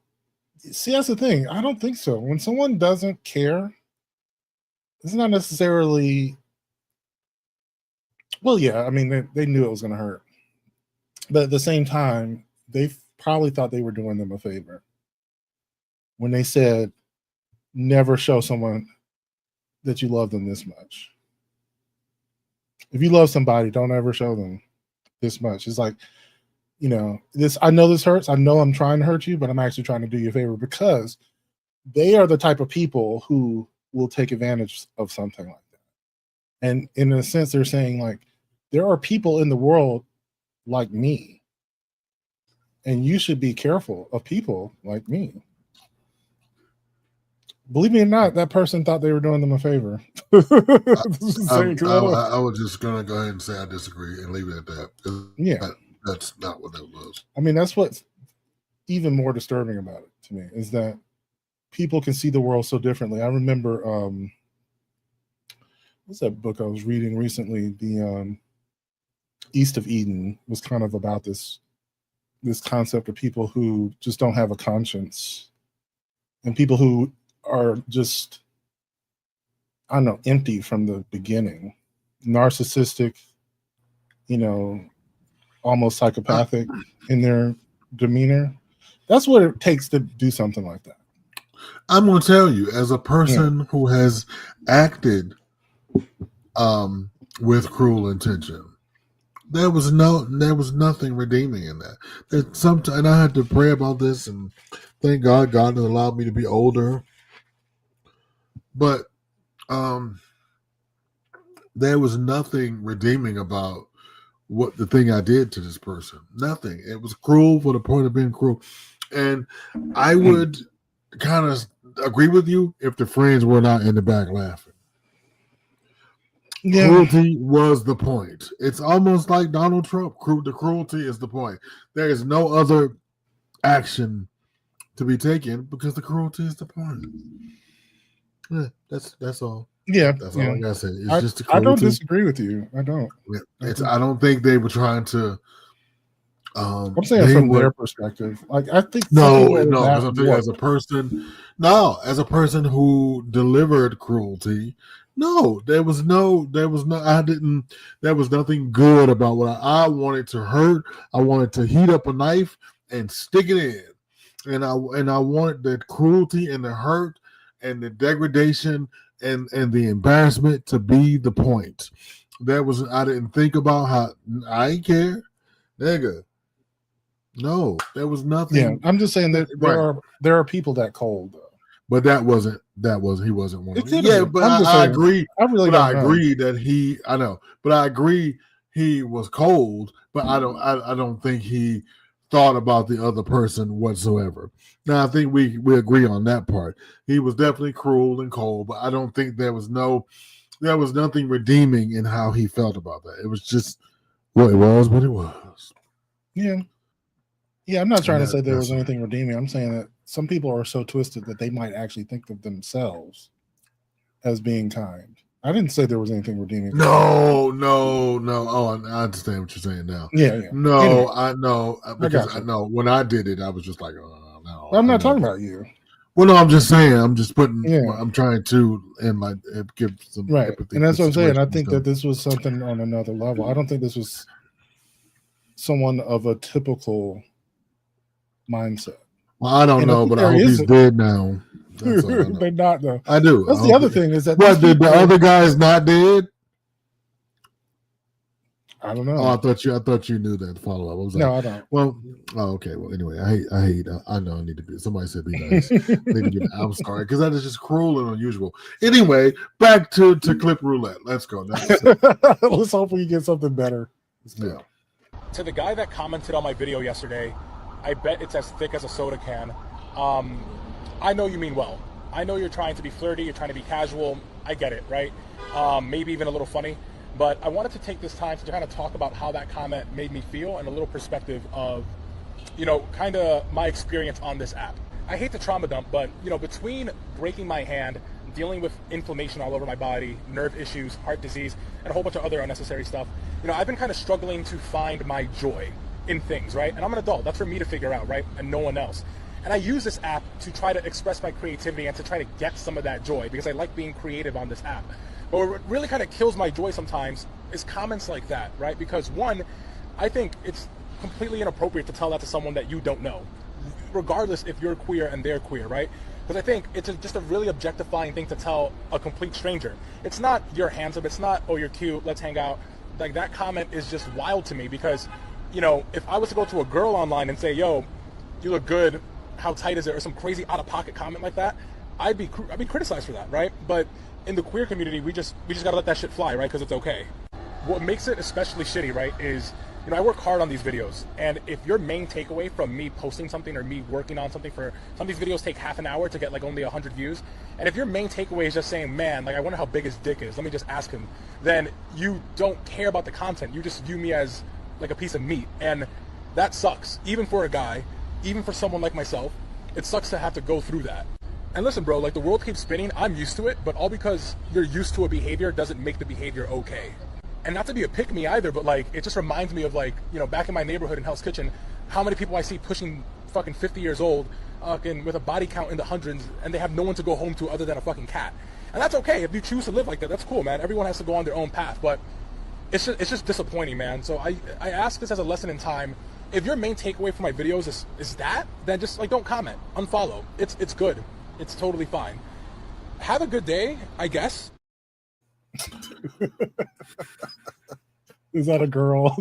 see, that's the thing. I don't think so. When someone doesn't care, it's not necessarily. Well, yeah, I mean, they knew it was going to hurt, but at the same time, they probably thought they were doing them a favor when they said, "Never show someone that you love them this much." If you love somebody, don't ever show them this much. It's like, you know, this. I know this hurts. I know I'm trying to hurt you, but I'm actually trying to do you a favor, because they are the type of people who will take advantage of something like that. And in a sense, they're saying, like, there are people in the world like me, and you should be careful of people like me. Believe me or not, that person thought they were doing them a favor. I was just going to go ahead and say I disagree and leave it at that. Yeah. That's not what that was. I mean, that's what's even more disturbing about it to me, is that people can see the world so differently. I remember, what's that book I was reading recently? The East of Eden was kind of about this concept of people who just don't have a conscience, and people who are just, I don't know, empty from the beginning, narcissistic, you know, almost psychopathic in their demeanor. That's what it takes to do something like that. I'm going to tell you, as a person who has acted with cruel intention, there was nothing redeeming in that. And I had to pray about this, and thank God has allowed me to be older. But there was nothing redeeming about what the thing I did to this person. Nothing. It was cruel for the point of being cruel. And I would kind of agree with you if the friends were not in the back laughing. Yeah. Cruelty was the point. It's almost like Donald Trump. The cruelty is the point. There is no other action to be taken because the cruelty is the point. Yeah, that's all. Yeah, that's all I gotta say. It's just the I don't disagree with you. I don't. I don't think they were trying to. I'm saying from their perspective. Like, I think as a person who delivered cruelty. No, there was nothing good about what I wanted to hurt. I wanted to heat up a knife and stick it in. And I wanted that cruelty and the hurt and the degradation and the embarrassment to be the point. I didn't think about how I ain't care. Nigga. No, there was nothing. Yeah, I'm just saying that there are people that cold though. But he wasn't one of them. Yeah, but I agree. I agree that I agree he was cold, but I don't think he thought about the other person whatsoever. Now I think we agree on that part. He was definitely cruel and cold, but I don't think there was nothing redeeming in how he felt about that. It was just what it was. Yeah. Yeah, I'm not trying to say there was anything redeeming. I'm saying that some people are so twisted that they might actually think of themselves as being kind. I didn't say there was anything redeeming. No. Oh, I understand what you're saying now. Yeah. No, anyway, I know because I know when I did it, I was just like, oh no. I'm not talking about you. Well, no, I'm just saying. I'm just putting. Yeah. I'm trying to give some empathy. And that's what I'm saying. I think that this was something on another level. I don't think this was someone of a typical mindset. Well, I don't And know, but I hope he's dead now. That's all I know. They're not though. I do. That's I the hope other he- thing is that What, these the people- other guy is not dead? I don't know. Oh, I thought you knew that follow up. I was like, No, I don't. Well, okay. Well, anyway, I hate. I know I need to be. Somebody said be nice. I need to be, I'm sorry because that is just cruel and unusual. Anyway, back to clip roulette. Let's go. Let's hope we get something better. Yeah. To the guy that commented on my video yesterday, I bet it's as thick as a soda can. I know you mean well. I know you're trying to be flirty. You're trying to be casual. I get it, right? Maybe even a little funny. But I wanted to take this time to kind of talk about how that comment made me feel and a little perspective of, kind of my experience on this app. I hate to trauma dump, but, between breaking my hand, dealing with inflammation all over my body, nerve issues, heart disease, and a whole bunch of other unnecessary stuff, I've been kind of struggling to find my joy in things, right? And I'm an adult. That's for me to figure out, right? And no one else. And I use this app to try to express my creativity and to try to get some of that joy because I like being creative on this app. But what really kind of kills my joy sometimes is comments like that, right? Because one, I think it's completely inappropriate to tell that to someone that you don't know, regardless if you're queer and they're queer, right? Because I think it's just a really objectifying thing to tell a complete stranger. It's not you're handsome, it's not, oh, you're cute, let's hang out. Like that comment is just wild to me because, if I was to go to a girl online and say, yo, you look good, how tight is it, or some crazy out-of-pocket comment like that, I'd be criticized for that, right? But in the queer community, we just gotta let that shit fly, right? Because it's okay. What makes it especially shitty, right, is, I work hard on these videos, and if your main takeaway from me posting something or me working on something for, some of these videos take half an hour to get like only 100 views, and if your main takeaway is just saying, man, like I wonder how big his dick is, let me just ask him, then you don't care about the content, you just view me as like a piece of meat, and that sucks, even for a guy, even for someone like myself, it sucks to have to go through that. And listen, bro, like the world keeps spinning, I'm used to it, but all because you're used to a behavior doesn't make the behavior okay. And not to be a pick-me either, but like, it just reminds me of like, back in my neighborhood in Hell's Kitchen, how many people I see pushing fucking 50 years old, with a body count in the hundreds, and they have no one to go home to other than a fucking cat. And that's okay, if you choose to live like that, that's cool, man. Everyone has to go on their own path, but it's just disappointing, man. So I ask this as a lesson in time. If your main takeaway from my videos is that, then just like don't comment, unfollow. It's good. It's totally fine. Have a good day, I guess. Is that a girl?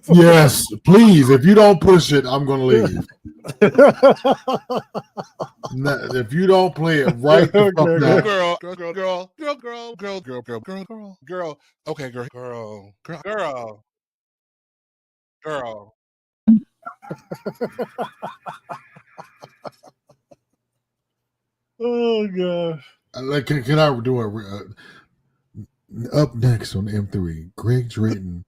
Yes, please. If you don't push it, I'm gonna leave. If you don't play it right the fuck now. Girl. Okay, girl. Oh gosh. Like, can I do up next on M3? Greg Drayton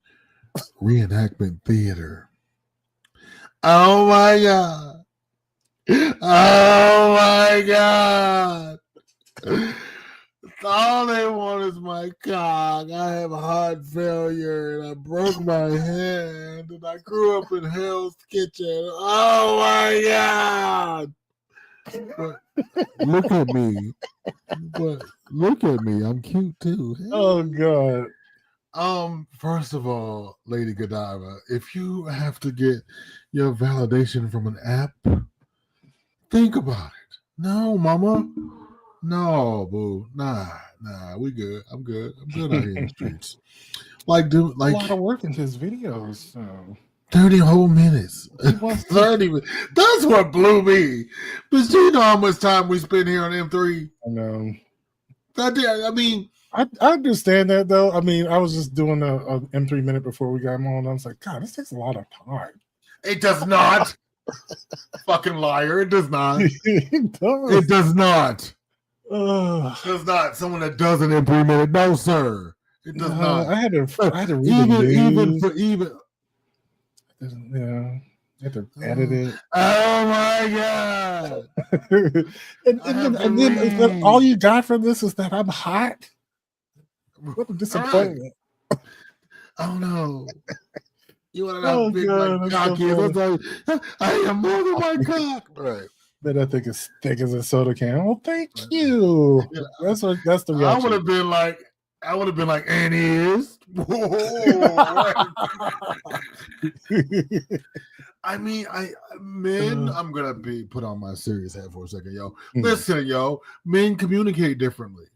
reenactment theater. Oh my god! Oh my god! All they want is my cock. I have heart failure and I broke my hand and I grew up in Hell's Kitchen. Oh my god! But look at me. But look at me. I'm cute too. Oh god. First of all, Lady Godiva, if you have to get your validation from an app, think about it. No, mama. No, boo. Nah, we good. I'm good out here in the streets. Like, dude, like a lot of work into his videos. So. 30 whole minutes. 30 minutes. That's what blew me. But you know how much time we spend here on M3? I know. I mean, I understand that though. I mean, I was just doing a M3 minute before we got him on. I was like, God, this takes a lot of time. It does not. Fucking liar. It does not. It does. It does not. It does not. Someone that does an M3 minute. No, sir. It does not. I had to read even. Yeah. I had to edit it. Oh my god! and then all you got from this is that I'm hot. What a disappointment! Oh no! You want to know how big my cock is? I am more than my cock. Right. But I think it's thick as a soda can. Well, thank you. That's the reaction. I would have been like, and is. I I mean, I'm gonna be put on my serious hat for a second, yo. Listen, yo, men communicate differently.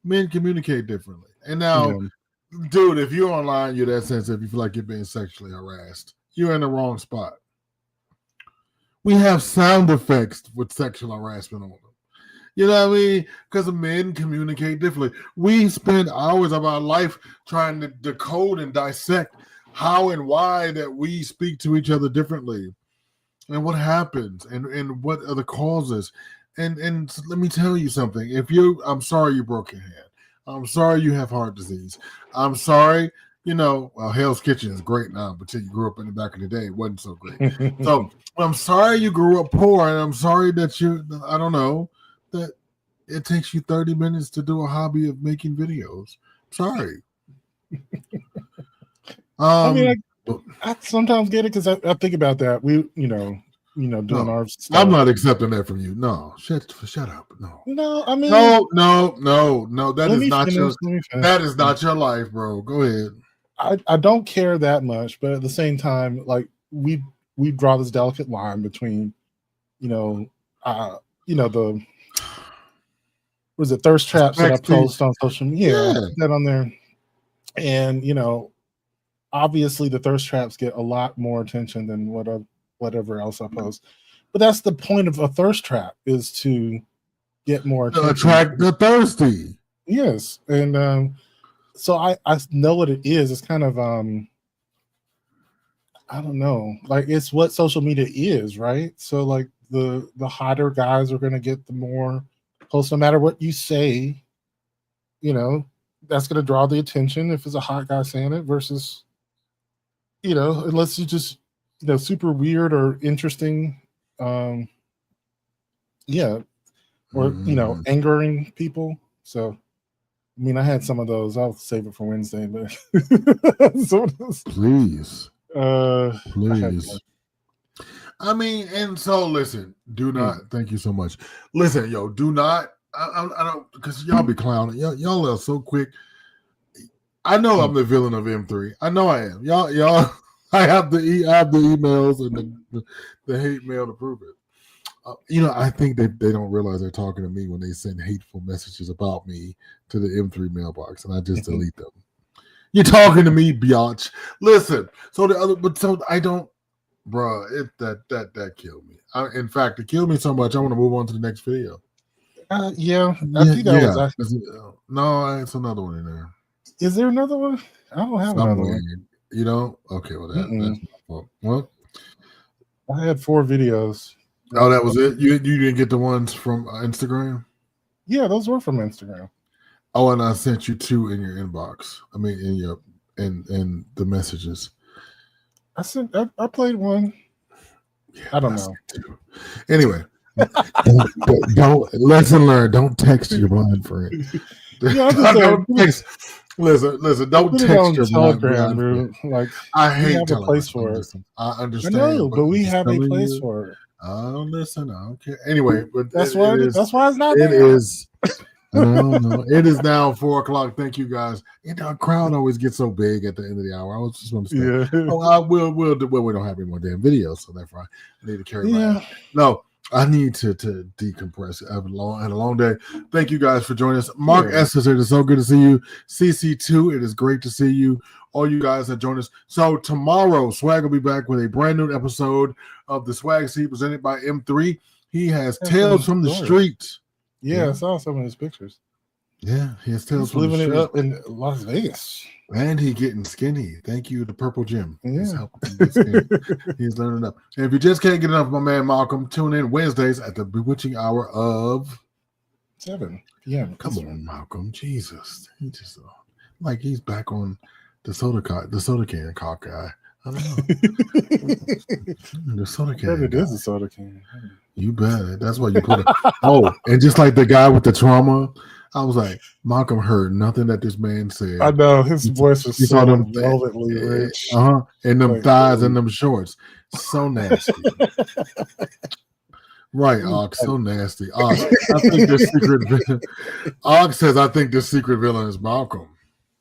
Men communicate differently. And now, dude, if you're online, you're that sensitive, you feel like you're being sexually harassed, you're in the wrong spot. We have sound effects with sexual harassment on them. You know what I mean? Because men communicate differently. We spend hours of our life trying to decode and dissect how and why that we speak to each other differently, and what happens, and what are the causes. And let me tell you something. I'm sorry you broke your hand. I'm sorry you have heart disease. I'm sorry, Hell's Kitchen is great now, but until you grew up in the back of the day, it wasn't so great. So I'm sorry you grew up poor, and I'm sorry that that it takes you 30 minutes to do a hobby of making videos. Sorry. I sometimes get it because I think about that. We, doing our stuff. I'm not accepting that from you. No, shut up. No. No, I mean, no. That is not your life, bro. Go ahead. I don't care that much, but at the same time, like we draw this delicate line between, the thirst traps that I post on social media, that on there, and obviously the thirst traps get a lot more attention than whatever else I post. But that's the point of a thirst trap, is to get more attention. To attract the thirsty. Yes. And so I know what it is. It's kind of I don't know. Like, it's what social media is, right? So like the hotter guys are gonna get the more posts, no matter what you say, that's gonna draw the attention if it's a hot guy saying it versus unless you just super weird or interesting, or angering people. So I mean, I had some of those. I'll save it for Wednesday, but please. I mean, and so listen, do not, thank you so much. Listen, yo, do not, I don't, because y'all be clowning. Y'all are so quick. I know I'm the villain of M3. I know I am. Y'all, I have the emails and the hate mail to prove it. I think they don't realize they're talking to me when they send hateful messages about me to the M3 mailbox, and I just delete them. You're talking to me, biatch. Listen, I don't, bro. That killed me. In fact, it killed me so much. I want to move on to the next video. I think that was actually. No, it's another one in there. Is there another one? I don't have another one. You don't? Okay, well that's my fault. What? I had 4 videos. Oh, that was it? You didn't get the ones from Instagram? Yeah, those were from Instagram. Oh, and I sent you 2 in your inbox. I mean, in your in the messages. I played one. Yeah, I don't know. 2. Anyway, don't lesson learned. Don't text your blind friend. Don't text. Listen. Don't text your Telegram, bro. Like, I hate a place for it. I understand. I know, but we have a place for it. Oh, listen, I don't care. Anyway, but that's why it's not. It is. No. It is now 4:00. Thank you guys. Our crowd always gets so big at the end of the hour. I was just want to say, we'll do. Well, we don't have any more damn videos, so therefore I need to carry my. No, I need to decompress. I had a long day. Thank you guys for joining us. Mark S. is here. It's so good to see you. CC2, it is great to see you. All you guys that joined us. So tomorrow, Swag will be back with a brand new episode of the Swag Seat presented by M3. He has Tales from the Street. Yeah, I saw some of his pictures. Yeah, he has Tales from the Street. Living it up in Las Vegas. And he getting skinny. Thank you to Purple Jim. Yeah. He's helping him get skinny. He's learning up. And if you just can't get enough of my man Malcolm, tune in Wednesdays at the bewitching hour of 7 p.m. Come on, Malcolm. Jesus. He just like he's back on the soda can cock guy. I don't know. The soda can. It is a soda can. You bet. That's why you put it. Oh, and just like the guy with the trauma, I was like, Malcolm heard nothing that this man said. I know his voice was so velvetly rich. And them thighs and them shorts. So nasty. Right, Ox. So nasty. Ox. I think the secret villain. Ox says, I think the secret villain is Malcolm.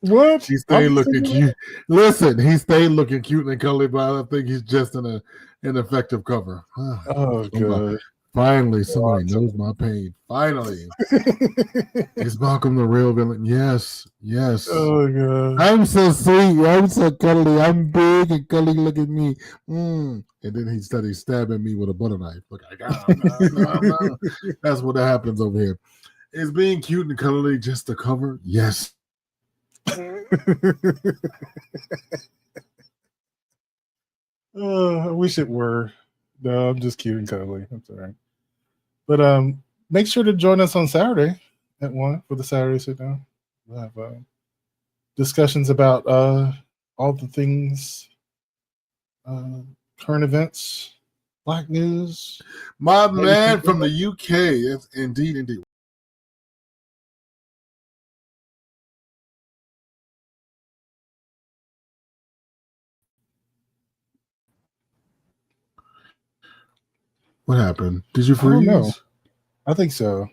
What? He stayed looking cute. Listen, he stayed looking cute and cuddly, but I think he's just in an effective cover. Oh, good. Finally, somebody knows my pain. Finally. Is Malcolm the real villain? Yes. Yes. Oh, God. I'm so sweet. I'm so cuddly. I'm big and cuddly. Look at me. And then he started stabbing me with a butter knife. Look, I got him. That's what happens over here. Is being cute and cuddly just a cover? Yes. I wish it were. No, I'm just cute and cuddly. That's all right. But make sure to join us on Saturday at 1 for the Saturday sit down. We'll have discussions about all the things, current events, Black news. My man from the UK. Yes, indeed. What happened? Did you freeze? I don't know. I think so.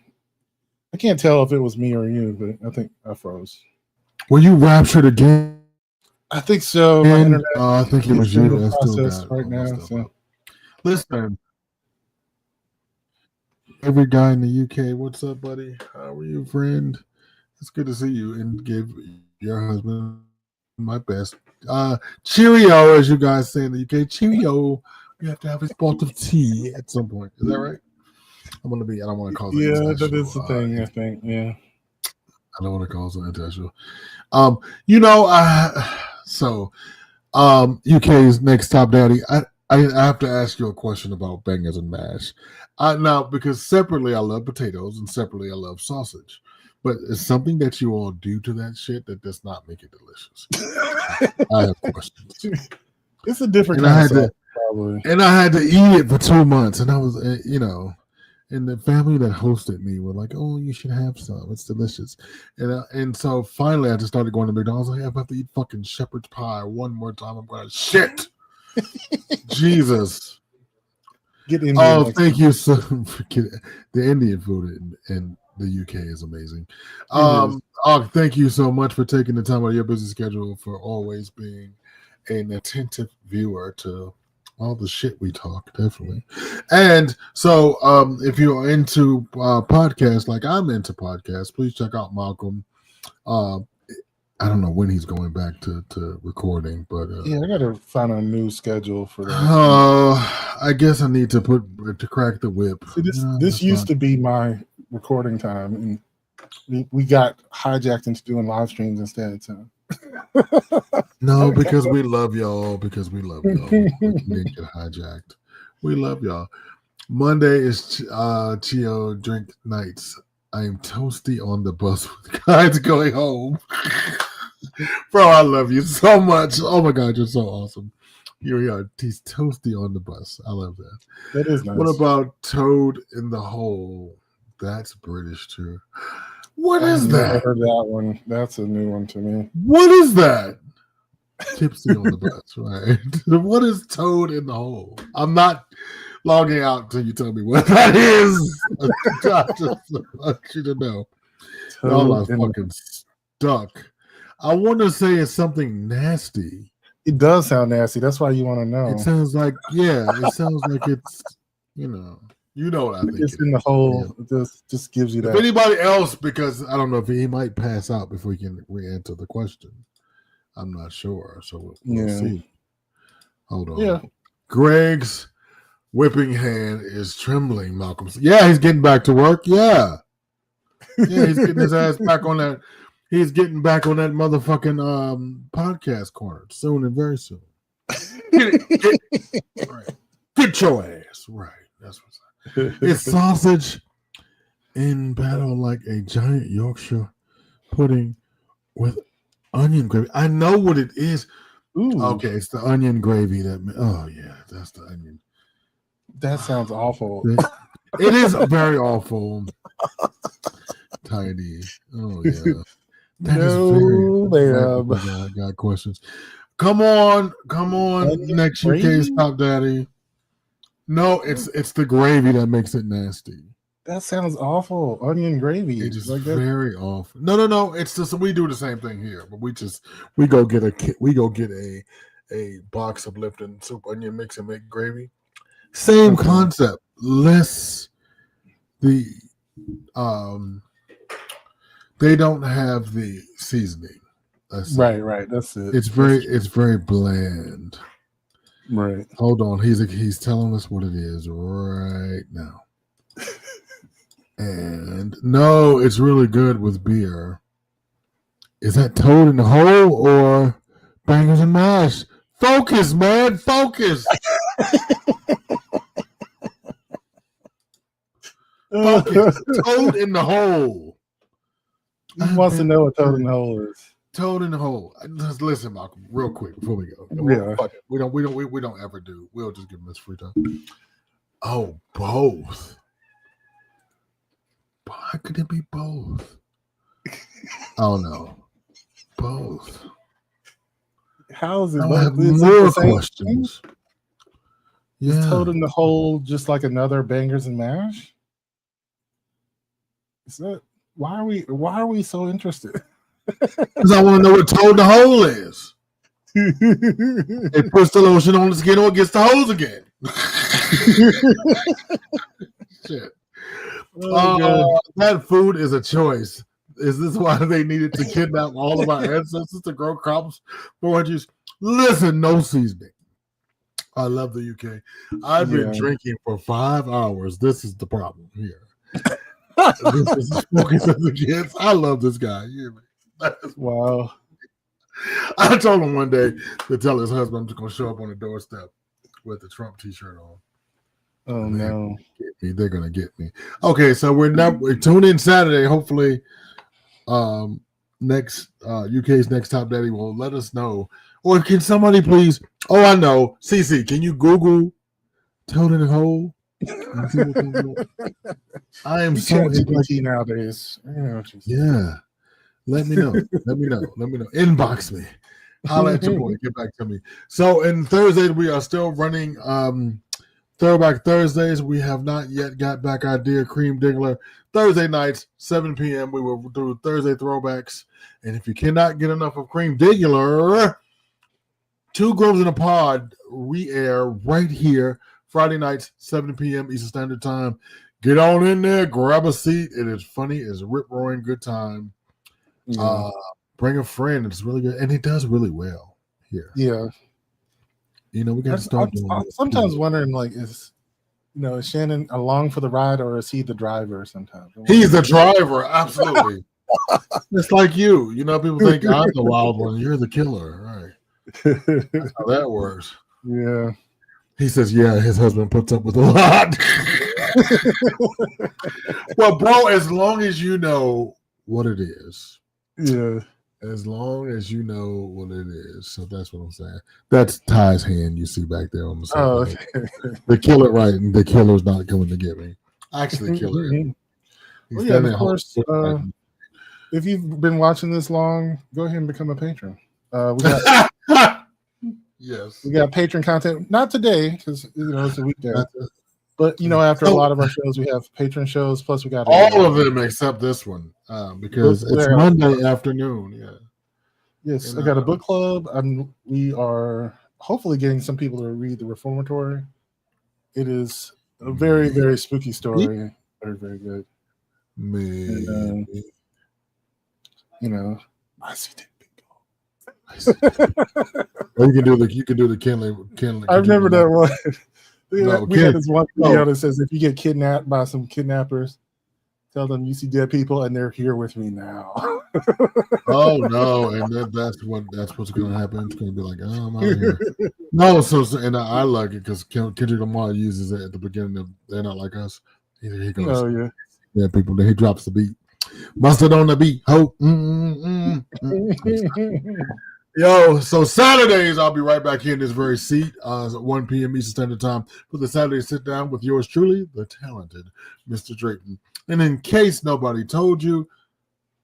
I can't tell if it was me or you, but I think I froze. Were you raptured again? I think so. My internet I think it was you. That's still process bad. right now. So. Listen, every guy in the UK, what's up, buddy? How are you, friend? It's good to see you, and give your husband my best. Cheerio, as you guys say in the UK. Cheerio. You have to have a spot of tea at some point. Is that right? I don't want to cause it. Yeah, that is the thing, I think. Yeah. I don't want to cause it intentional. UK's next top daddy. I have to ask you a question about bangers and mash. Now, because separately I love potatoes and separately I love sausage. But it's something that you all do to that shit that does not make it delicious. I have questions. It's a different kind of sauce, probably. And I had to eat it for 2 months, and I was, and the family that hosted me were like, "Oh, you should have some. It's delicious." And so finally, I just started going to McDonald's. Like, if I have to eat fucking shepherd's pie one more time, I'm going to shit. Jesus. Get in. Thank you so for the Indian food in the UK is amazing. Thank you so much for taking the time out of your busy schedule, for always being an attentive viewer to all the shit we talk, definitely. And so if you're into podcasts like I'm into podcasts, please check out Malcolm. I don't know when he's going back to recording, but yeah, I gotta find a new schedule for that. I guess I need to crack the whip. See, this used to be my recording time, and we got hijacked into doing live streams instead. So no, because we love y'all. We didn't get hijacked. We love y'all. Monday is Chio drink nights. I am toasty on the bus with guys going home. Bro, I love you so much. Oh my God, you're so awesome. Here we are. He's toasty on the bus. I love that. That is nice. What about Toad in the Hole? That's British too. What is that? I heard that one. That's a new one to me. What is that? Tipsy on the bus, right? What is Toad in the Hole? I'm not logging out until you tell me what that is. I just want you to know. Y'all are fucking stuck. I want to say it's something nasty. It does sound nasty. That's why you want to know. It sounds like, it sounds like it's, you know what I think. It's in the hole. Yeah. Just gives you that. If anybody else, because I don't know if he might pass out before he can re-answer the question. I'm not sure. So we'll see. Hold on. Yeah. Greg's whipping hand is trembling, Malcolm. Yeah, he's getting back to work. Yeah. Yeah, he's getting his ass back on that. He's getting back on that motherfucking podcast corner soon and very soon. Get your ass right. That's what's up. It's sausage in battle like a giant Yorkshire pudding with onion gravy. I know what it is. Ooh. Okay, it's the onion gravy oh yeah, that's the onion. That sounds awful. It is very awful. Tiny. Oh yeah. That is very. I got questions. Come on. Onion next gravy? UK's top daddy. No, it's the gravy that makes it nasty. That sounds awful. Onion gravy. It's just like very awful. No. It's just we do the same thing here, but we go get a box of Lipton soup onion mix and make gravy. Same concept. Less the they don't have the seasoning. Right. That's it. It's very bland. Right. Hold on. He's telling us what it is right now. And no, it's really good with beer. Is that Toad in the Hole or Bangers and Mash? Focus, man. Focus. Focus. Toad in the Hole. He wants to know what Toad in the Hole is. Toad in the Hole. Just listen, Malcolm, real quick before we go. Yeah. Fuck it. We don't ever do. We'll just give him this free time. Oh, both. Why could it be both? Oh no, both. How is it? I have Is it more the same questions. thing? Yeah. Is Toad in the Hole just like another Bangers and Mash? Is that why are we so interested? Because I want to know what Toad in the Hole is. It puts the lotion on the skin or it gets the hose again. Shit. That food is a choice. Is this why they needed to kidnap all of our ancestors to grow crops for oranges? Listen, no seasoning. I love the UK. I've been drinking for 5 hours. This is the problem here. This is smoking as the kids. I love this guy. You hear me? Wow. I told him one day to tell his husband I'm just going to show up on the doorstep with the Trump t-shirt on. Oh no! They're gonna get me. Okay, so we're tune in Saturday. Hopefully, next UK's Next Top Daddy will let us know. Or can somebody please? Oh, I know. CC, can you Google Toad in the Hole? I am so GPT nowadays. Yeah. Let me know. Let me know. Inbox me. Holla at your boy. Get back to me. So, in Thursday we are still running. Throwback Thursdays. We have not yet got back our dear Cream Diggler. Thursday nights, 7 p.m. We will do Thursday throwbacks. And if you cannot get enough of Cream Diggler, Two Grows in a Pod re-air right here Friday nights, 7 p.m. Eastern Standard Time. Get on in there, grab a seat. It is funny. It's a rip-roaring good time. Bring a friend. It's really good. And it does really well here. Yeah. You know, we got to start doing I'm sometimes wondering, like, is Shannon along for the ride or is he the driver sometimes? He's the driver, absolutely. It's like you. You know, people think I'm the wild one. You're the killer, right? That's how that works. Yeah. He says, yeah, his husband puts up with a lot. Well, bro, as long as you know what it is. Yeah. As long as you know what it is. So that's what I'm saying. That's Ty's hand you see back there on the side. Oh, okay. The killer, right? And the killer's not coming to get me. Actually, the killer. Well, yeah, of course. If you've been watching this long, go ahead and become a patron. We got yes, we got patron content. Not today because it's a weekday. But after a lot of our shows, we have patron shows. Plus, we got all of them except this one because it's Monday afternoon. Yeah. Yes, I got a book club. We are hopefully getting some people to read The Reformatory. It is a very, very spooky story. Very, very good. And, I see that. Or you can do the Kindle. I remember that one. We had this one video that says, if you get kidnapped by some kidnappers, tell them you see dead people and they're here with me now. Oh no, and that's what's going to happen. It's going to be like, oh, I'm out of here. No, and I like it because Kendrick Lamar uses it at the beginning of They're Not Like Us. He goes, oh yeah, yeah, people. Then he drops the beat, mustard on the beat. Ho. Yo, so Saturdays I'll be right back here in this very seat at 1 p.m. Eastern Standard Time for the Saturday sit down with yours truly, the talented Mr. Drayton. And in case nobody told you,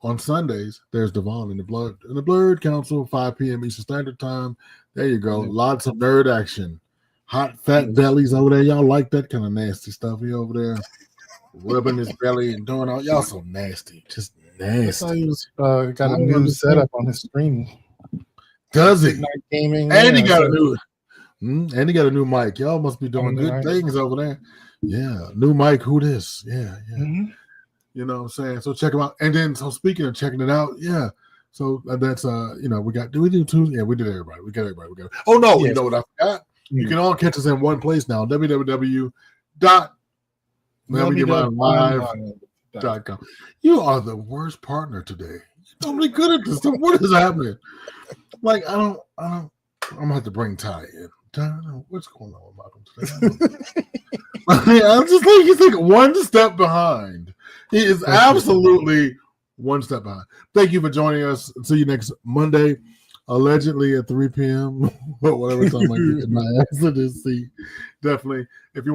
on Sundays there's Devon and the Blurred Council, 5 p.m. Eastern Standard Time. There you go. Lots of nerd action. Hot fat bellies over there. Y'all like that kind of nasty stuff? He over there rubbing his belly and doing all. Y'all so nasty, just nasty. I saw he was got a new setup on his stream. Does he? Gaming, And he got a new. And he got a new mic. Y'all must be doing good things over there. Yeah, new mic. Who this? Yeah. You know what I'm saying? So check them out. And then, so speaking of checking it out, yeah. So that's we got. Do we do two? Yeah, we did everybody. We got everybody. Oh no, you know what I forgot? You can all catch us in one place now. www.LMDlive.com. You are the worst partner today. You're really good at this. What is happening? Like I'm gonna have to bring Ty in. Ty, what's going on with Malcolm today? I'm just like he's like one step behind. He is absolutely one step behind. Thank you for joining us. See you next Monday, allegedly at 3 p.m. Whatever time I get my answer to see. Definitely. If you